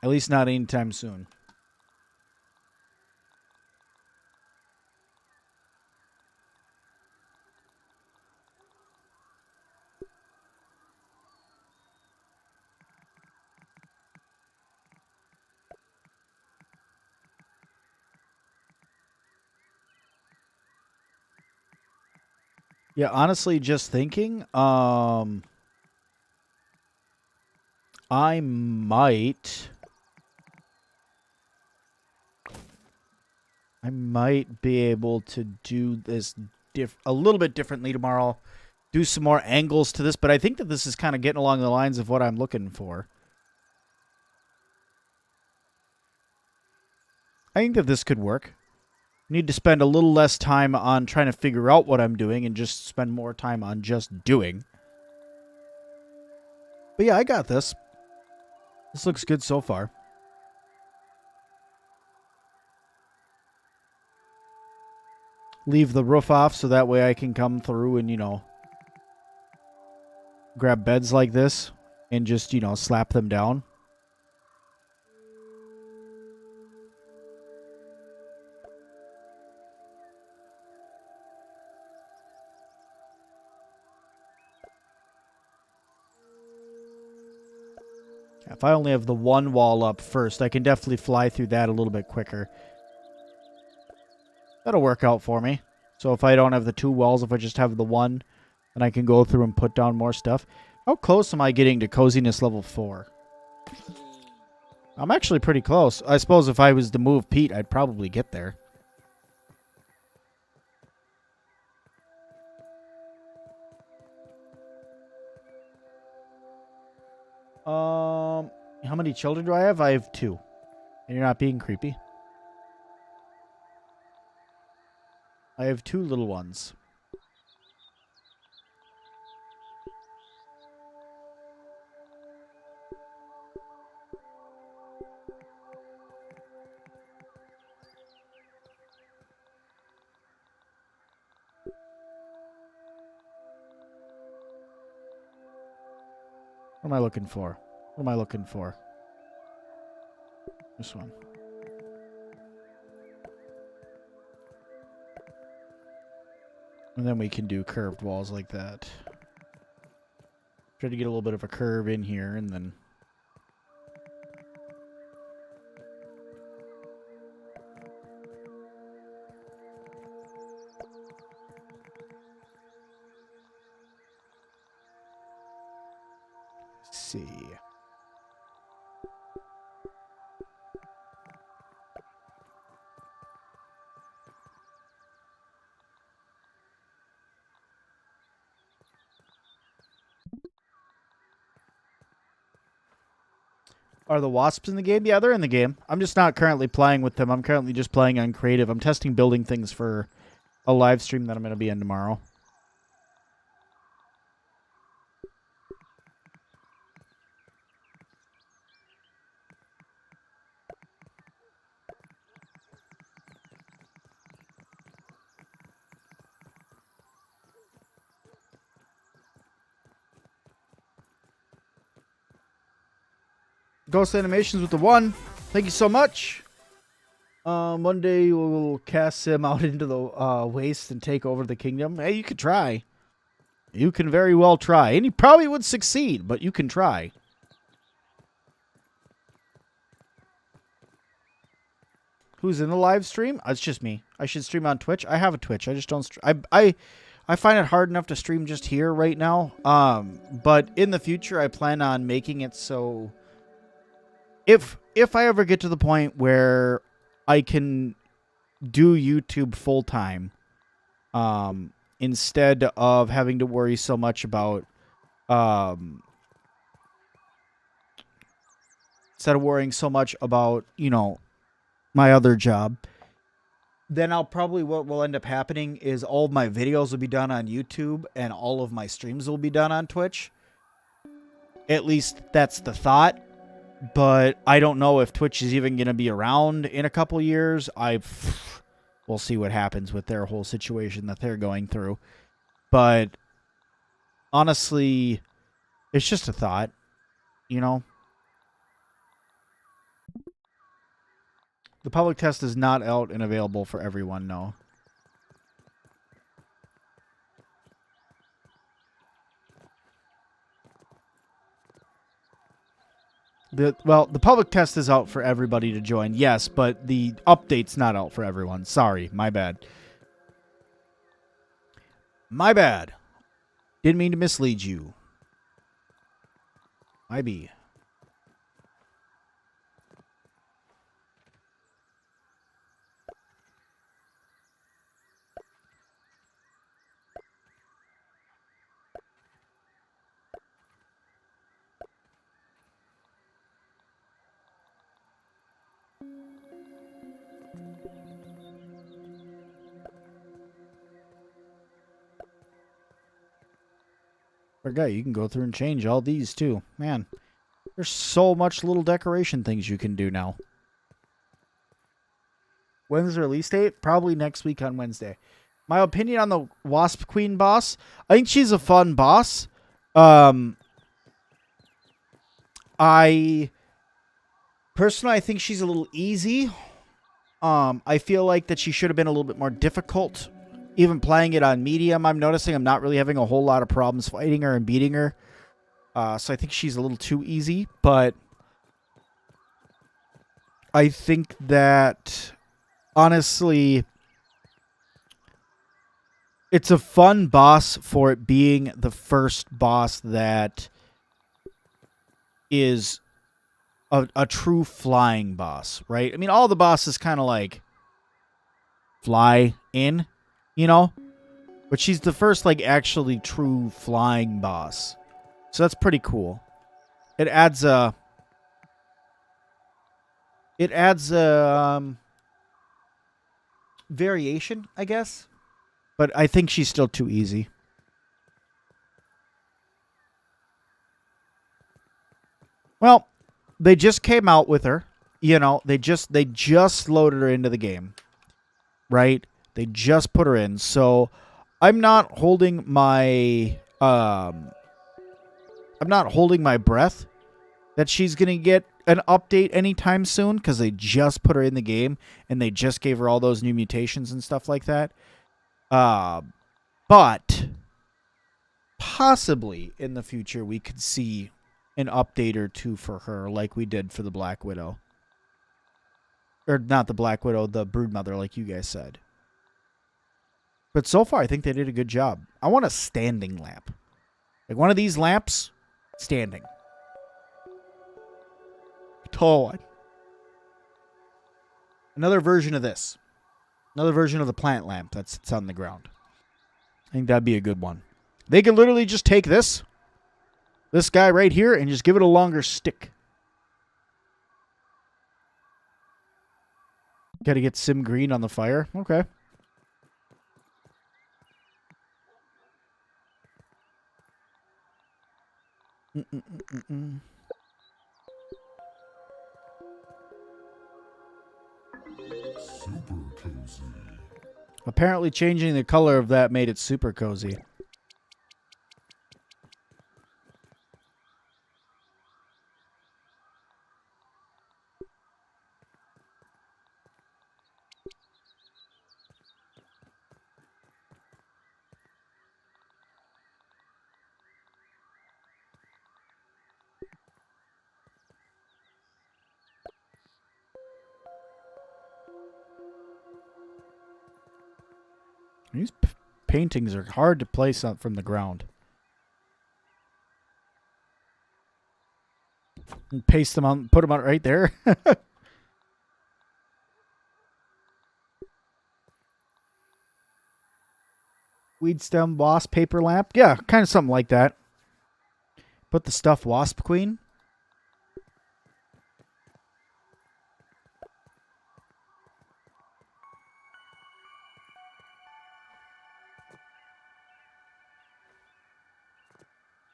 At least not anytime soon. Yeah, honestly, just thinking, I might be able to do this a little bit differently tomorrow. Do some more angles to this, but I think that this is kind of getting along the lines of what I'm looking for. I think that this could work. Need to spend a little less time on trying to figure out what I'm doing and just spend more time on just doing. But yeah, I got this. This looks good so far. Leave the roof off so that way I can come through and, you know, grab beds like this and just, you know, slap them down. If I only have the one wall up first, I can definitely fly through that a little bit quicker. That'll work out for me. So if I don't have the two walls, if I just have the one, then I can go through and put down more stuff. How close am I getting to coziness level 4? I'm actually pretty close. I suppose if I was to move Pete, I'd probably get there. How many children do I have? I have 2. And you're not being creepy. I have 2 little ones. What am I looking for? What am I looking for? This one. And then we can do curved walls like that. Try to get a little bit of a curve in here and then... see. Are the wasps in the game? Yeah, they're in the game. I'm just not currently playing with them. I'm currently just playing on creative. I'm testing building things for a live stream that I'm going to be in tomorrow. Ghost Animations with the 1. Thank you so much. One day we'll cast him out into the waste and take over the kingdom. Hey, you could try. You can very well try. And he probably would succeed, but you can try. Who's in the live stream? It's just me. I should stream on Twitch. I have a Twitch. I just don't... I find it hard enough to stream just here right now. But in the future, I plan on making it so... If I ever get to the point where I can do YouTube full time, instead of having to worry so much about, you know, my other job, then I'll probably, what will end up happening is all of my videos will be done on YouTube and all of my streams will be done on Twitch. At least that's the thought. But I don't know if Twitch is even going to be around in a couple years. We'll see what happens with their whole situation that they're going through. But honestly, it's just a thought, you know. The public test is not out and available for everyone, no. Well, the public test is out for everybody to join, yes, but the update's not out for everyone. Sorry, my bad. My bad. Didn't mean to mislead you. My B. Forgot you can go through and change all these too. Man, there's so much little decoration things you can do now. When's the release date? Probably next week on Wednesday. My opinion on the Wasp Queen boss. I think she's a fun boss. I think she's a little easy. I feel like that she should have been a little bit more difficult. Even playing it on medium, I'm noticing I'm not really having a whole lot of problems fighting her and beating her. So I think she's a little too easy, but I think that, honestly, it's a fun boss for it being the first boss that is a true flying boss, right? I mean, all the bosses kind of like fly in, you know? But she's the first, like, actually true flying boss. So that's pretty cool. It adds a variation, I guess. But I think she's still too easy. Well, they just came out with her. You know, they just loaded her into the game. Right? They just put her in. So I'm not holding my breath that she's going to get an update anytime soon, because they just put her in the game and they just gave her all those new mutations and stuff like that. But possibly in the future we could see an update or two for her, like we did for the Black Widow. Or not the Black Widow, the Broodmother, like you guys said. But so far, I think they did a good job. I want a standing lamp. Like one of these lamps, standing. Tall one. Another version of this. Another version of the plant lamp that sits on the ground. I think that'd be a good one. They could literally just take this guy right here, and just give it a longer stick. Got to get Sim green on the fire. Okay. Super cozy. Apparently changing the color of that made it super cozy. These paintings are hard to place up from the ground. And paste them on, put them out right there. Weed stem wasp paper lamp. Yeah, kind of something like that. Put the stuffed wasp queen.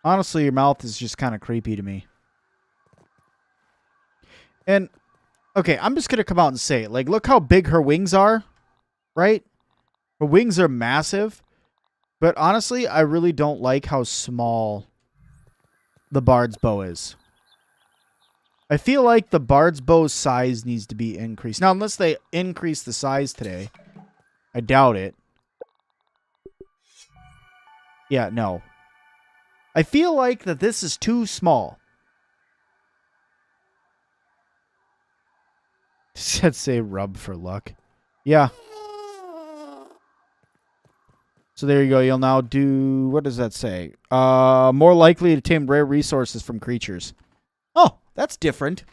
Honestly, your mouth is just kind of creepy to me. And, okay, I'm just going to come out and say it. Like, look how big her wings are, right? Her wings are massive. But honestly, I really don't like how small the bard's bow is. I feel like the bard's bow's size needs to be increased. Now, unless they increase the size today. I doubt it. Yeah, no. I feel like that this is too small. Said say rub for luck. Yeah. So there you go. You'll now do... What does that say? More likely to obtain rare resources from creatures. Oh, that's different.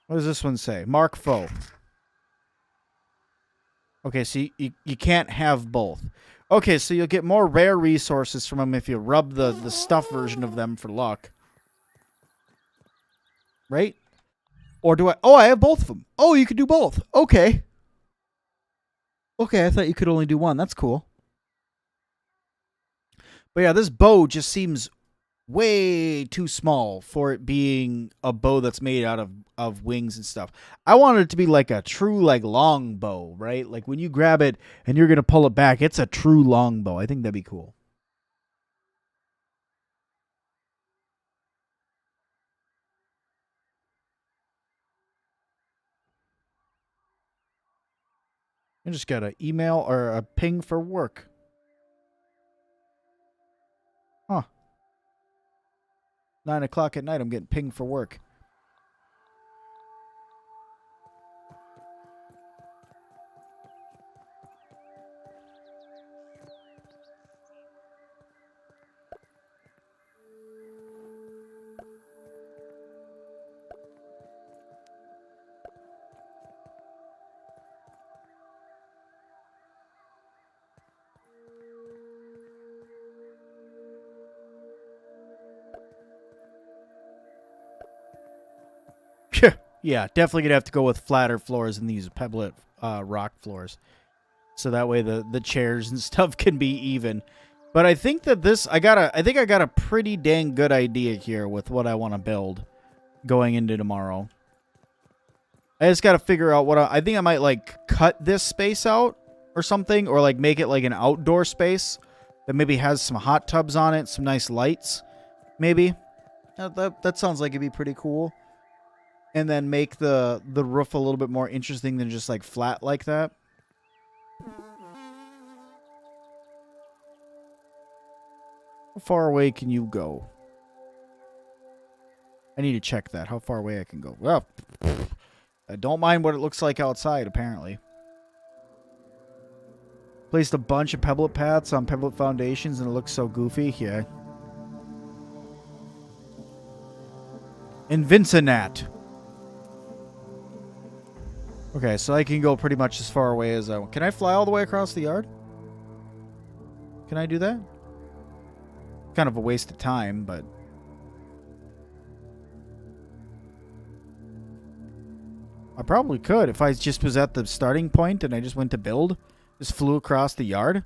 What does this one say? Mark foe. Okay, so you can't have both. Okay, so you'll get more rare resources from them if you rub the stuff version of them for luck. Right? Or do I... Oh, I have both of them. Oh, you could do both. Okay. Okay, I thought you could only do one. That's cool. But yeah, this bow just seems way too small for it being a bow that's made out of wings and stuff. I wanted it to be like a true like long bow, right? Like when you grab it and you're going to pull it back, it's a true long bow. I think that'd be cool. I just got an email or a ping for work. Huh. 9 o'clock at night, I'm getting pinged for work. Yeah, definitely gonna have to go with flatter floors and these pebblet rock floors, so that way the chairs and stuff can be even. But I think that I think I got a pretty dang good idea here with what I want to build going into tomorrow. I just got to figure out what I think I might like cut this space out or something, or like make it like an outdoor space that maybe has some hot tubs on it, some nice lights, maybe. That sounds like it'd be pretty cool. And then make the roof a little bit more interesting than just like flat like that. How far away can you go? I need to check that. How far away I can go. Well, I don't mind what it looks like outside, apparently. Placed a bunch of pebblet paths on pebblet foundations and it looks so goofy. Yeah. Invincignat. Okay, so I can go pretty much as far away as I want. Can I fly all the way across the yard? Can I do that? Kind of a waste of time, but... I probably could if I just was at the starting point and I just went to build. Just flew across the yard.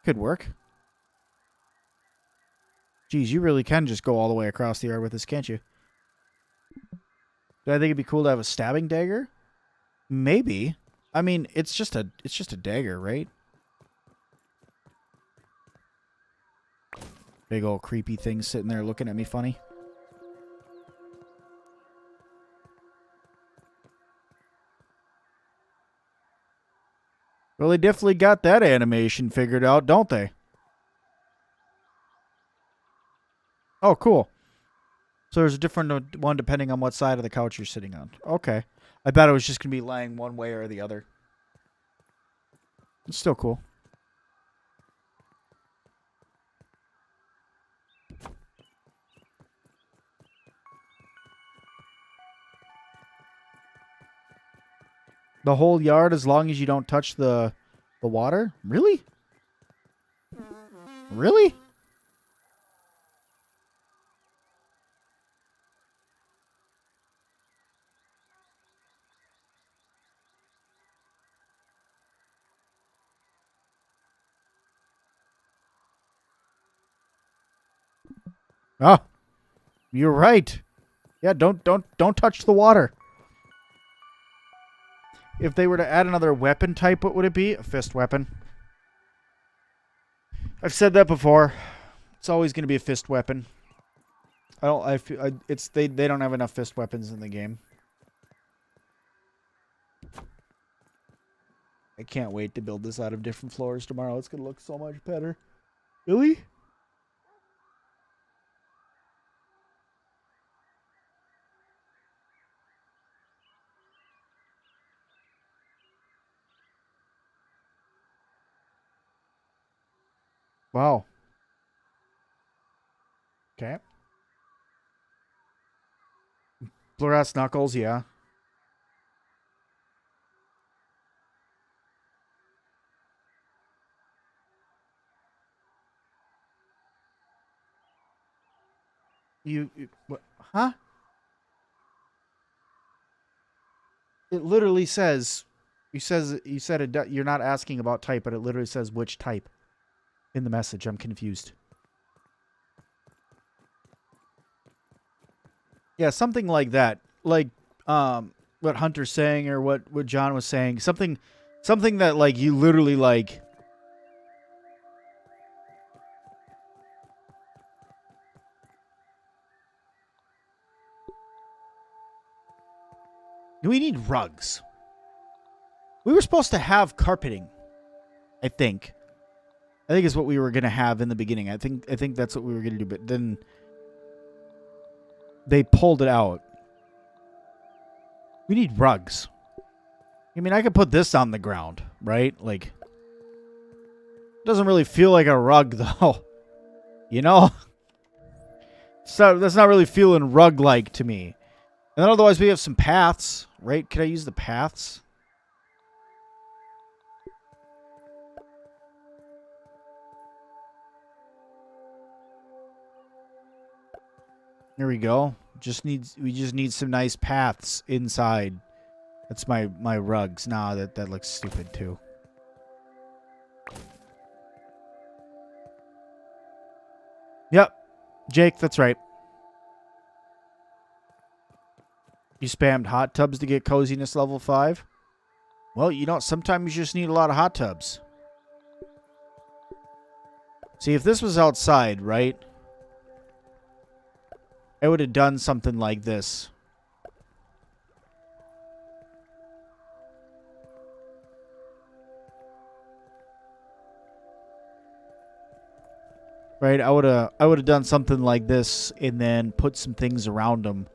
Could work. Geez, you really can just go all the way across the yard with this, can't you? Do I think it'd be cool to have a stabbing dagger? Maybe. I mean, it's just a dagger, right? Big old creepy thing sitting there looking at me funny. Well, they definitely got that animation figured out, don't they? Oh, cool. So there's a different one depending on what side of the couch you're sitting on. Okay. I bet it was just going to be laying one way or the other. It's still cool. The whole yard as long as you don't touch the water? Really? Really? Ah, you're right. Yeah, don't touch the water. If they were to add another weapon type, what would it be? A fist weapon. I've said that before. It's always going to be a fist weapon. They don't have enough fist weapons in the game. I can't wait to build this out of different floors tomorrow. It's going to look so much better. Really? Wow. Okay. Brass knuckles, yeah. What? Huh? It literally says, you said it, you're not asking about type, but it literally says which type in the message. I'm confused. Yeah, something like that. Like what Hunter's saying or what John was saying. Something that like you literally like we need rugs. We were supposed to have carpeting. I think is what we were gonna have in the beginning. I think that's what we were gonna do, but then they pulled it out. We need rugs. I mean, I could put this on the ground, right? Like, it doesn't really feel like a rug, though. You know? So that's not really feeling rug-like to me. And then otherwise we have some paths, right? Can I use the paths? There we go. We just need some nice paths inside. That's my rugs. Nah, that looks stupid too. Yep. Jake, that's right. You spammed hot tubs to get coziness level 5? Well, you know, sometimes you just need a lot of hot tubs. See, if this was outside, right? I would have done something like this. Right? I would have done something like this and then put some things around them.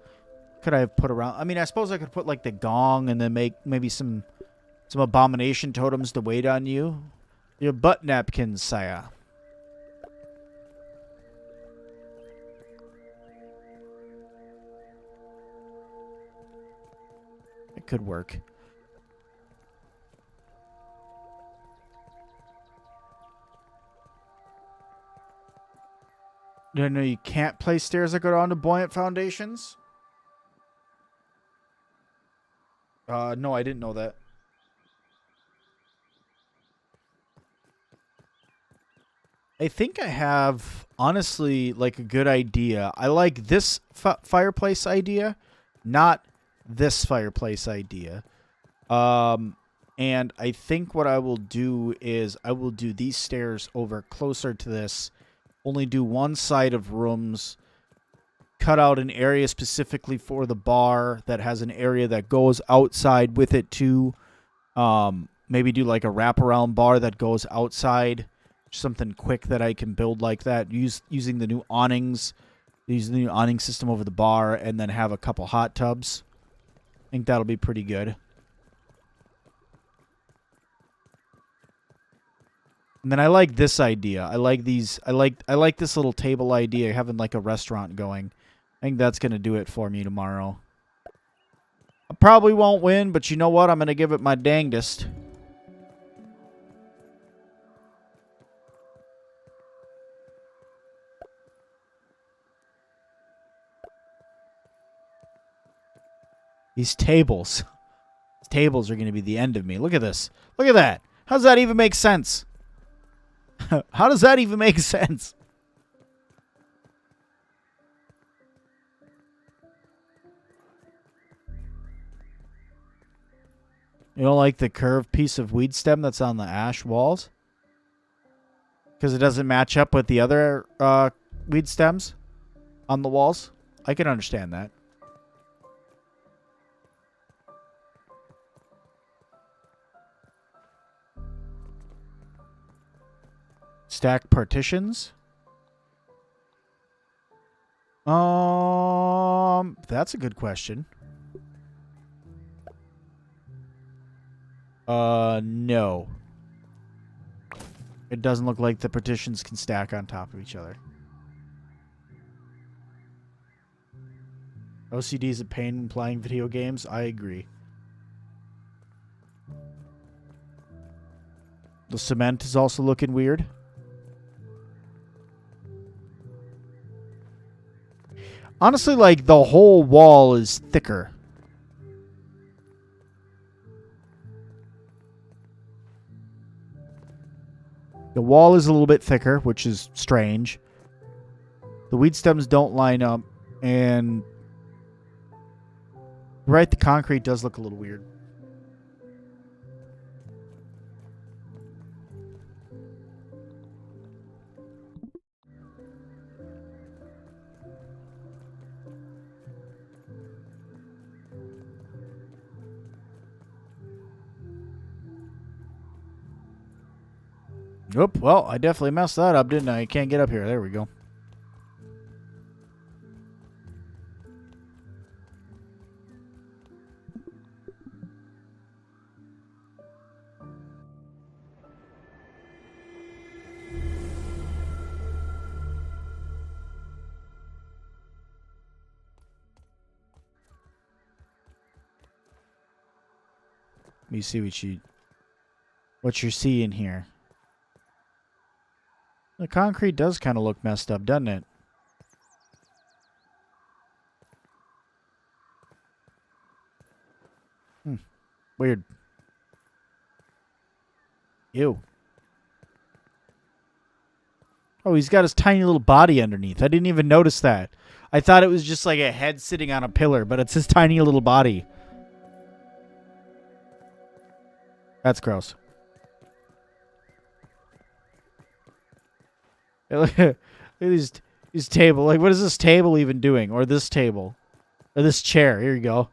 Could I have put around? I mean, I suppose I could put like the gong and then make maybe some abomination totems to wait on you. Your butt napkins, sire. It could work. Did I know you can't place stairs that go down to buoyant foundations? No, I didn't know that. I think I have, honestly, like a good idea. I like this fireplace idea, not this fireplace idea. And I think what I will do is I will do these stairs over closer to this. Only do one side of rooms. Cut out an area specifically for the bar that has an area that goes outside with it too. Maybe do like a wraparound bar that goes outside. Something quick that I can build like that. Using the new awnings. Use the new awning system over the bar and then have a couple hot tubs. I think that'll be pretty good. And then I like this idea. I like these. I like this little table idea, having like a restaurant going. I think that's gonna do it for me tomorrow. I probably won't win, but you know what? I'm gonna give it my dangdest. These tables. These tables are gonna be the end of me. Look at this. Look at that. How does that even make sense? How does that even make sense? You don't like the curved piece of weed stem that's on the ash walls? Because it doesn't match up with the other weed stems on the walls? I can understand that. Stack partitions? That's a good question. No. It doesn't look like the partitions can stack on top of each other. OCD is a pain when playing video games. I agree. The cement is also looking weird. Honestly, like, the whole wall is thicker. The wall is a little bit thicker, which is strange. The weed stems don't line up, and right, the concrete does look a little weird. Oop, well, I definitely messed that up, didn't I? I can't get up here. There we go. Let me see what you're seeing here. The concrete does kind of look messed up, doesn't it? Weird. Ew. Oh, he's got his tiny little body underneath. I didn't even notice that. I thought it was just like a head sitting on a pillar, but it's his tiny little body. That's gross. Look at this table. Like, what is this table even doing? Or this table? Or this chair. Here you go.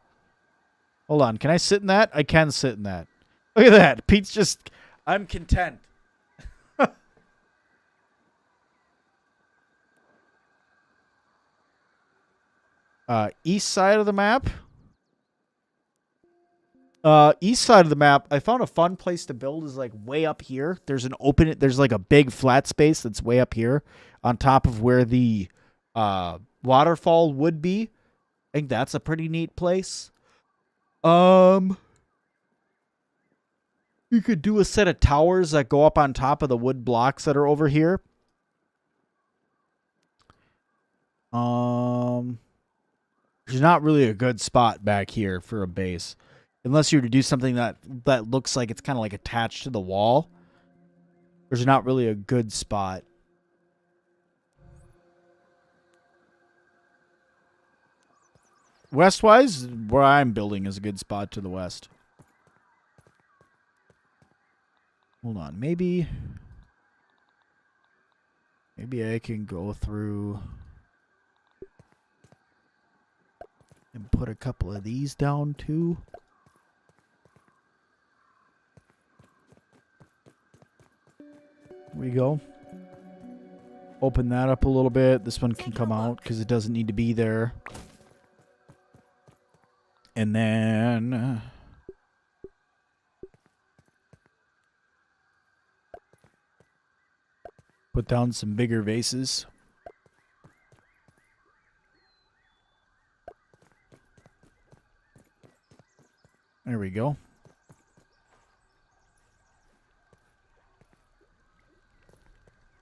Hold on. Can I sit in that? I can sit in that. Look at that. Pete's just... I'm content. East side of the map. East side of the map, I found a fun place to build is like way up here. There's like a big flat space that's way up here on top of where the waterfall would be. I think that's a pretty neat place. You could do a set of towers that go up on top of the wood blocks that are over here. There's not really a good spot back here for a base. Unless you were to do something that looks like it's kind of like attached to the wall. There's not really a good spot. West-wise, where I'm building is a good spot to the west. Hold on, maybe I can go through and put a couple of these down too. There we go. Open that up a little bit. This one can come out because it doesn't need to be there. And then put down some bigger vases. There we go.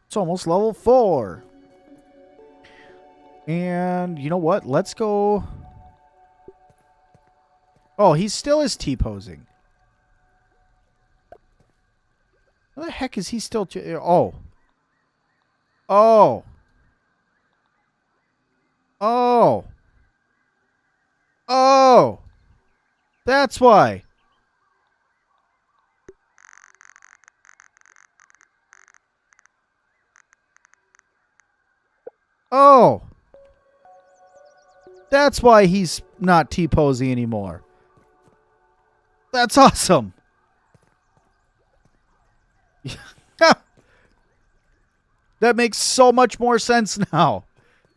It's almost level 4. And you know what? Let's go. Oh, he still is T-posing. What the heck is he still... Oh. Oh. Oh. Oh. That's why. Oh. That's why he's not T-posing anymore. That's awesome. That makes so much more sense now.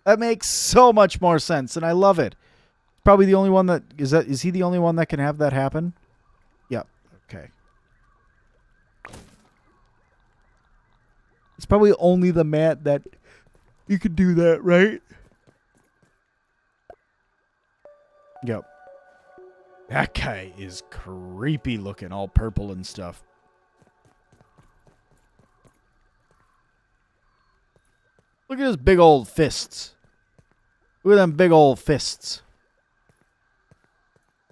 That makes so much more sense, and I love it. Probably the only one that is he the only one that can have that happen? Yep. Okay. It's probably only the mat that you could do that, right? Yep. That guy is creepy looking, all purple and stuff. Look at his big old fists. Look at them big old fists.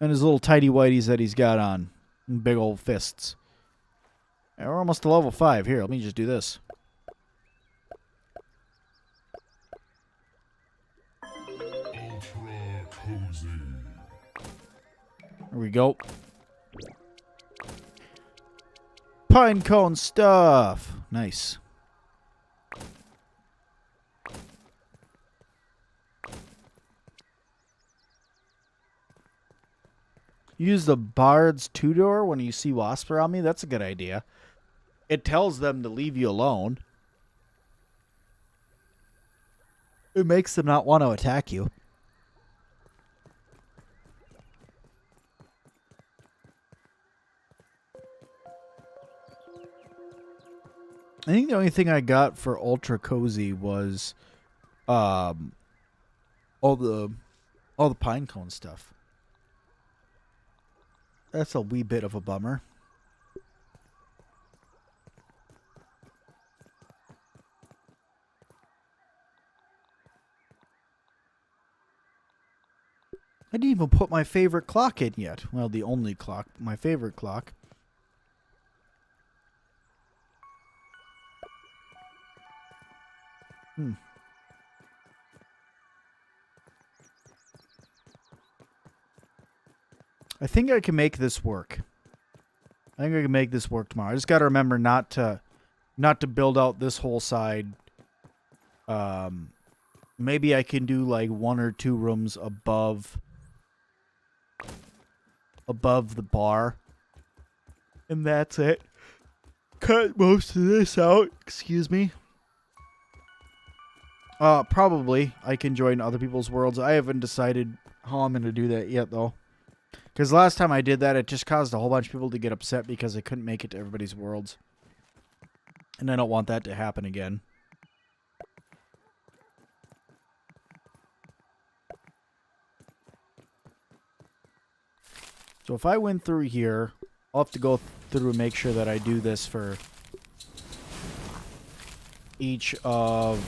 And his little tighty whities that he's got on. And big old fists. Yeah, we're almost to level 5. Here, let me just do this. Ultra cozy. There we go. Pine cone stuff. Nice. Use the Bard's Two-Door when you see wasps around me. That's a good idea. It tells them to leave you alone. It makes them not want to attack you. I think the only thing I got for Ultra Cozy was all the pine cone stuff. That's a wee bit of a bummer. I didn't even put my favorite clock in yet. Well, the only clock, my favorite clock. I think I can make this work. I think I can make this work tomorrow. I just got to remember not to build out this whole side. Maybe I can do like 1 or 2 rooms above the bar. And that's it. Cut most of this out. Excuse me. Probably I can join other people's worlds. I haven't decided how I'm going to do that yet, though. Because last time I did that, it just caused a whole bunch of people to get upset because I couldn't make it to everybody's worlds. And I don't want that to happen again. So if I went through here, I'll have to go through and make sure that I do this for each of,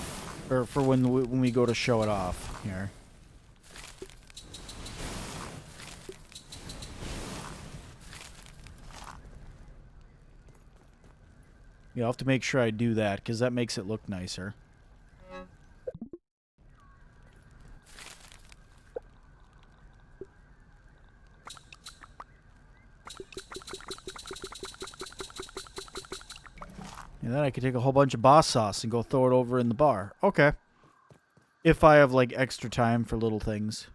or for when we go to show it off here. Yeah, I'll have to make sure I do that because that makes it look nicer. And then I could take a whole bunch of boss sauce and go throw it over in the bar. Okay. If I have, like, extra time for little things.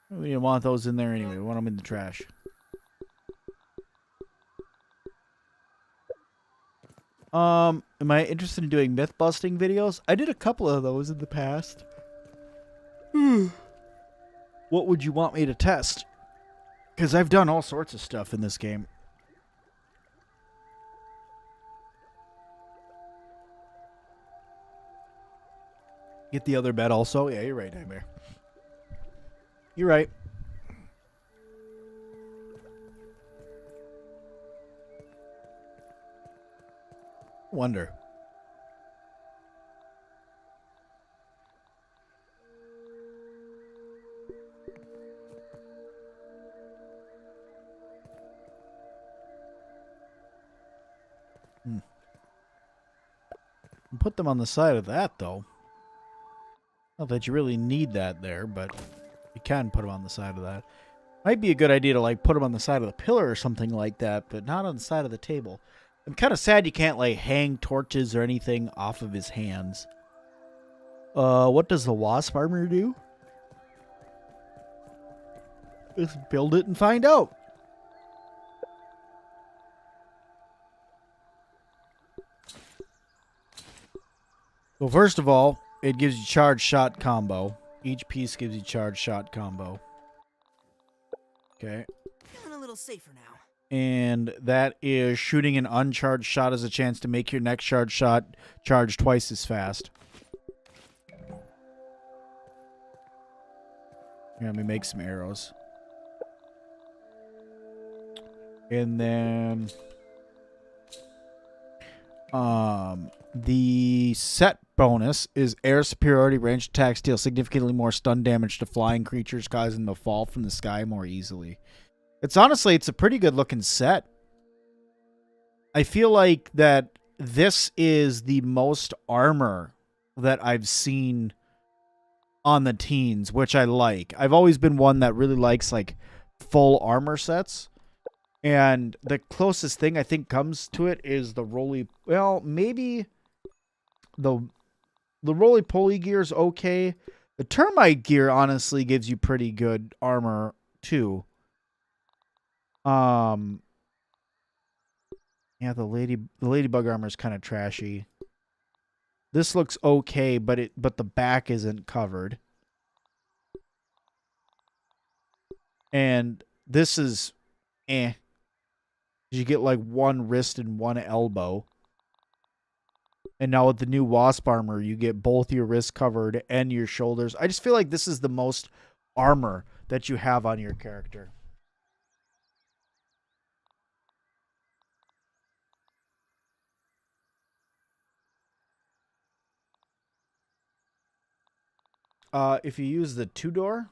We don't want those in there anyway. We want them in the trash. Am I interested in doing myth busting videos? I did a couple of those in the past. What would you want me to test? Because I've done all sorts of stuff in this game. Get the other bed also? Yeah, you're right, Nightmare. You're right. Wonder. Put them on the side of that, though. Not that you really need that there, but you can put them on the side of that. Might be a good idea to, like, put them on the side of the pillar or something like that, but not on the side of the table. I'm kind of sad you can't, like, hang torches or anything off of his hands. What does the wasp armor do? Let's build it and find out. Well, first of all, it gives you charge shot combo. Each piece gives you charge shot combo. Okay. Feeling a little safer now. And that is shooting an uncharged shot as a chance to make your next charged shot charge twice as fast. Here, let me make some arrows. And then the set bonus is air superiority. Ranged attacks deal significantly more stun damage to flying creatures, causing them to fall from the sky more easily. It's honestly, it's a pretty good looking set. I feel like that this is the most armor that I've seen on the teens, which I like. I've always been one that really likes, like, full armor sets. And the closest thing I think comes to it is the roly... Well, maybe the roly-poly gear is okay. The termite gear, honestly, gives you pretty good armor, too. Yeah, the ladybug armor is kind of trashy. This looks okay, but the back isn't covered. And this is eh. You get like one wrist and one elbow. And now with the new wasp armor, you get both your wrists covered and your shoulders. I just feel like this is the most armor that you have on your character. If you use the two-door.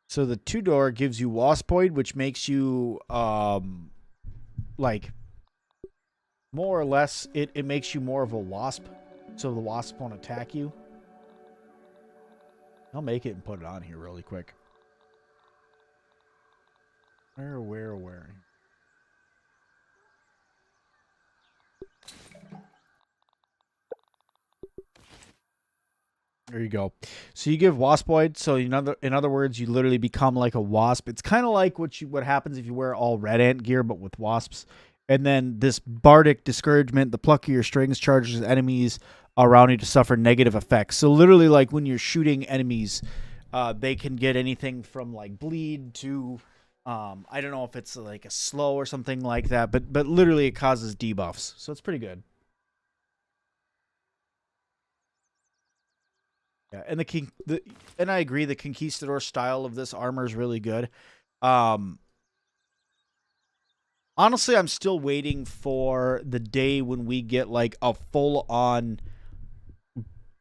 So the two-door gives you Waspoid, which makes you, like, more or less, it makes you more of a wasp. So the wasp won't attack you. I'll make it and put it on here really quick. Where? There you go. So you give Waspoid. So in other words, you literally become like a wasp. It's kind of like what happens if you wear all red ant gear, but with wasps. And then this Bardic Discouragement, the pluck of your strings charges enemies around you to suffer negative effects. So literally, like when you're shooting enemies, they can get anything from like bleed to, I don't know if it's like a slow or something like that, but literally it causes debuffs. So it's pretty good. Yeah, and and I agree, the conquistador style of this armor is really good. Honestly, I'm still waiting for the day when we get like a full-on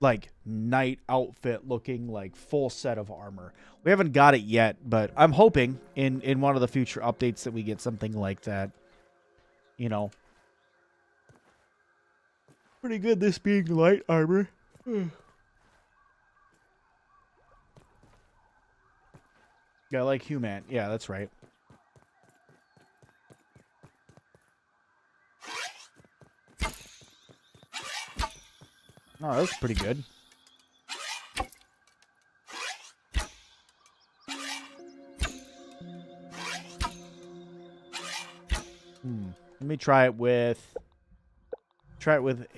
like knight outfit looking like full set of armor. We haven't got it yet, but I'm hoping in one of the future updates that we get something like that. You know. Pretty good, this being light armor. Yeah, like human. Yeah, that's right. Oh, that's pretty good. Let me try it with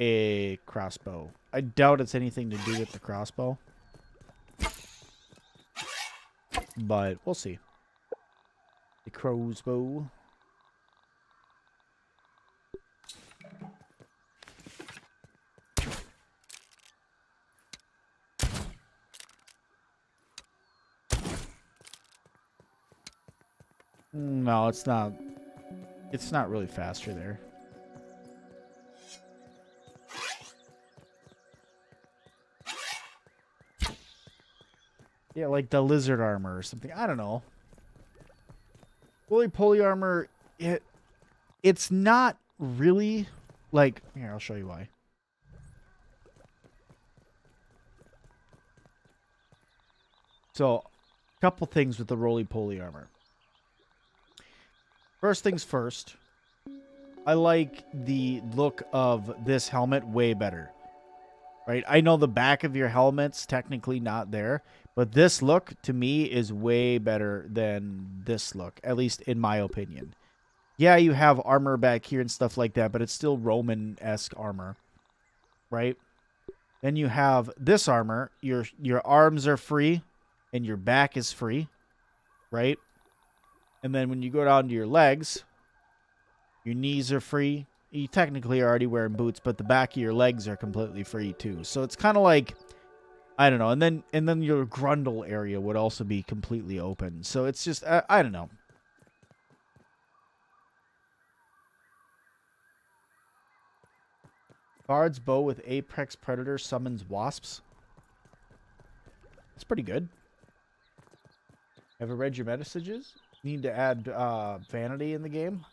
a crossbow. I doubt it's anything to do with the crossbow. But we'll see. The crossbow. No, it's not. It's not really faster there. Yeah, like the lizard armor or something. I don't know. Roly-poly armor, it's not really like... Here, I'll show you why. So, a couple things with the roly-poly armor. First things first, I like the look of this helmet way better. Right? I know the back of your helmet's technically not there, but this look, to me, is way better than this look, at least in my opinion. Yeah, you have armor back here and stuff like that, but it's still Roman-esque armor, right? Then you have this armor. Your arms are free, and your back is free, right? And then when you go down to your legs, your knees are free. You technically are already wearing boots, but the back of your legs are completely free too. So it's kind of like, I don't know. And then your grundle area would also be completely open. So it's just, I don't know. Guard's bow with apex predator summons wasps. That's pretty good. Ever read your messages? Need to add vanity in the game.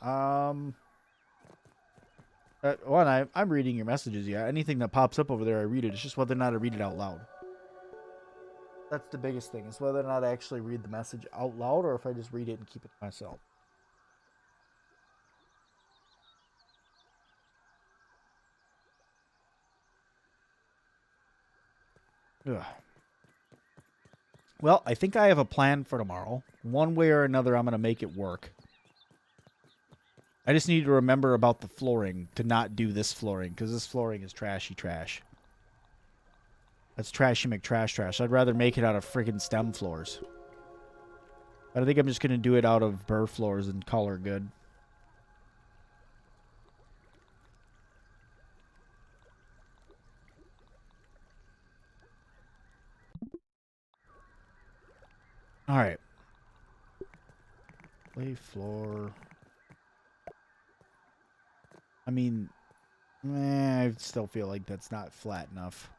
One, I'm reading your messages. Yeah, anything that pops up over there, I read it. It's just whether or not I read it out loud. That's the biggest thing. Is whether or not I actually read the message out loud, or if I just read it and keep it to myself. Ugh. Well, I think I have a plan for tomorrow. One way or another, I'm going to make it work. I just need to remember about the flooring, to not do this flooring, because this flooring is trashy trash. That's trashy McTrash trash. I'd rather make it out of friggin' stem floors. But I think I'm just going to do it out of burr floors and call her good. Alright. Play floor. I mean, I still feel like that's not flat enough.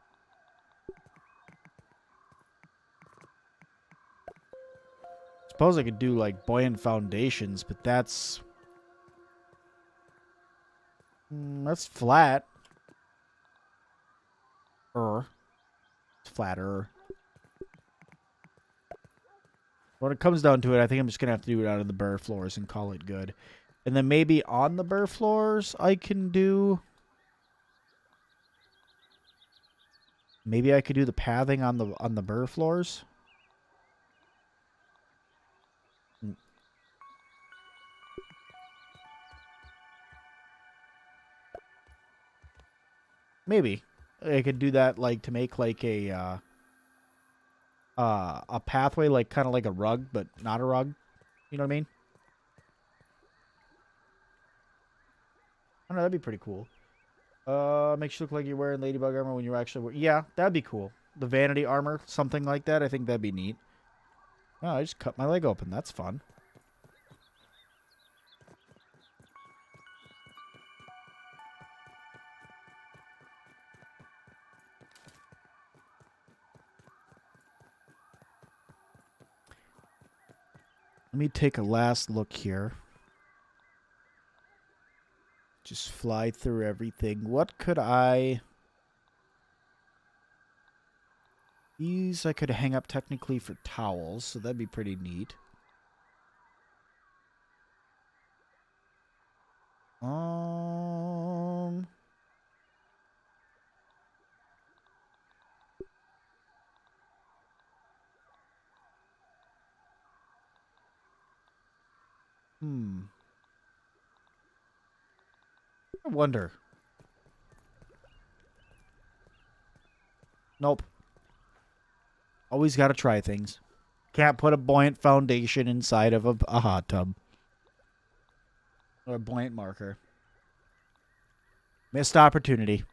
Suppose I could do like buoyant foundations, but that's flat. It's flatter. When it comes down to it, I think I'm just gonna have to do it out of the burr floors and call it good. And then maybe on the burr floors, I can do... Maybe I could do the pathing on the burr floors. Maybe I could do that, like to make like a pathway, like kind of like a rug, but not a rug. You know what I mean? I don't know, that'd be pretty cool. Makes you look like you're wearing ladybug armor when you're actually wearing... Yeah, that'd be cool. the vanity armor, something like that. I think that'd be neat. Oh, I just cut my leg open. That's fun. Let me take a last look here. Just fly through everything. What could I... These I could hang up technically for towels, so that'd be pretty neat. I wonder. Nope. Always got to try things. Can't put a buoyant foundation inside of a hot tub. Or a buoyant marker. Missed opportunity.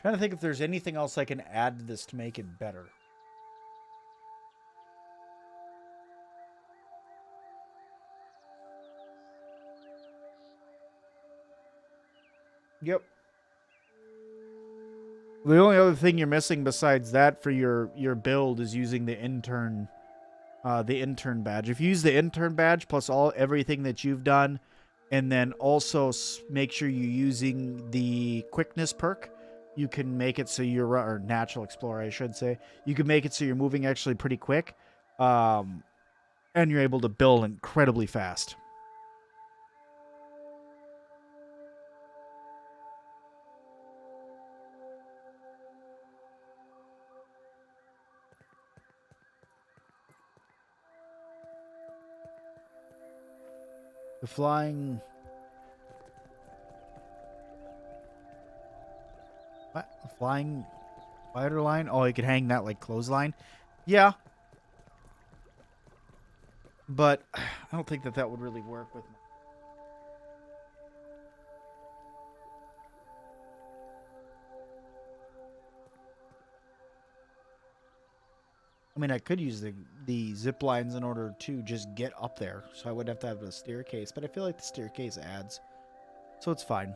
Trying to think if there's anything else I can add to this to make it better. Yep. The only other thing you're missing besides that for your build is using the intern badge. If you use the intern badge plus everything that you've done, and then also make sure you're using the quickness perk, you can make it so you're, or natural explorer, I should say. You can make it so you're moving actually pretty quick, and you're able to build incredibly fast. The flying... What? A flying spider line? Oh, you could hang that like clothesline? Yeah. But I don't think that would really work with me. I mean, I could use the zip lines in order to just get up there. So I would have to have a staircase. But I feel like the staircase adds. So it's fine.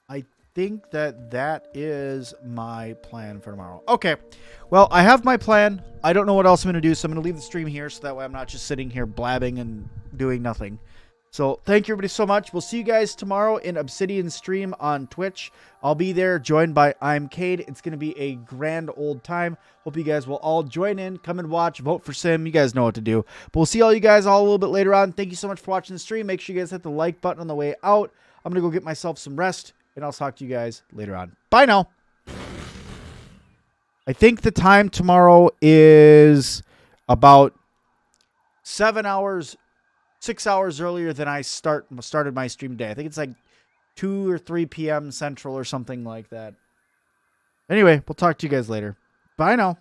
I think that is my plan for tomorrow. Okay. Well, I have my plan. I don't know what else I'm going to do, so I'm going to leave the stream here so that way I'm not just sitting here blabbing and doing nothing. So thank you everybody so much. We'll see you guys tomorrow in Obsidian stream on Twitch. I'll be there joined by ImCade. It's going to be a grand old time. Hope you guys will all join in, come and watch, vote for Sim. You guys know what to do. But we'll see all you guys all a little bit later on. Thank you so much for watching the stream. Make sure you guys hit the like button on the way out. I'm going to go get myself some rest, and I'll talk to you guys later on. Bye now. I think the time tomorrow is about 6 hours earlier than I started my stream today. I think it's like 2 or 3 p.m. Central or something like that. Anyway, we'll talk to you guys later. Bye now.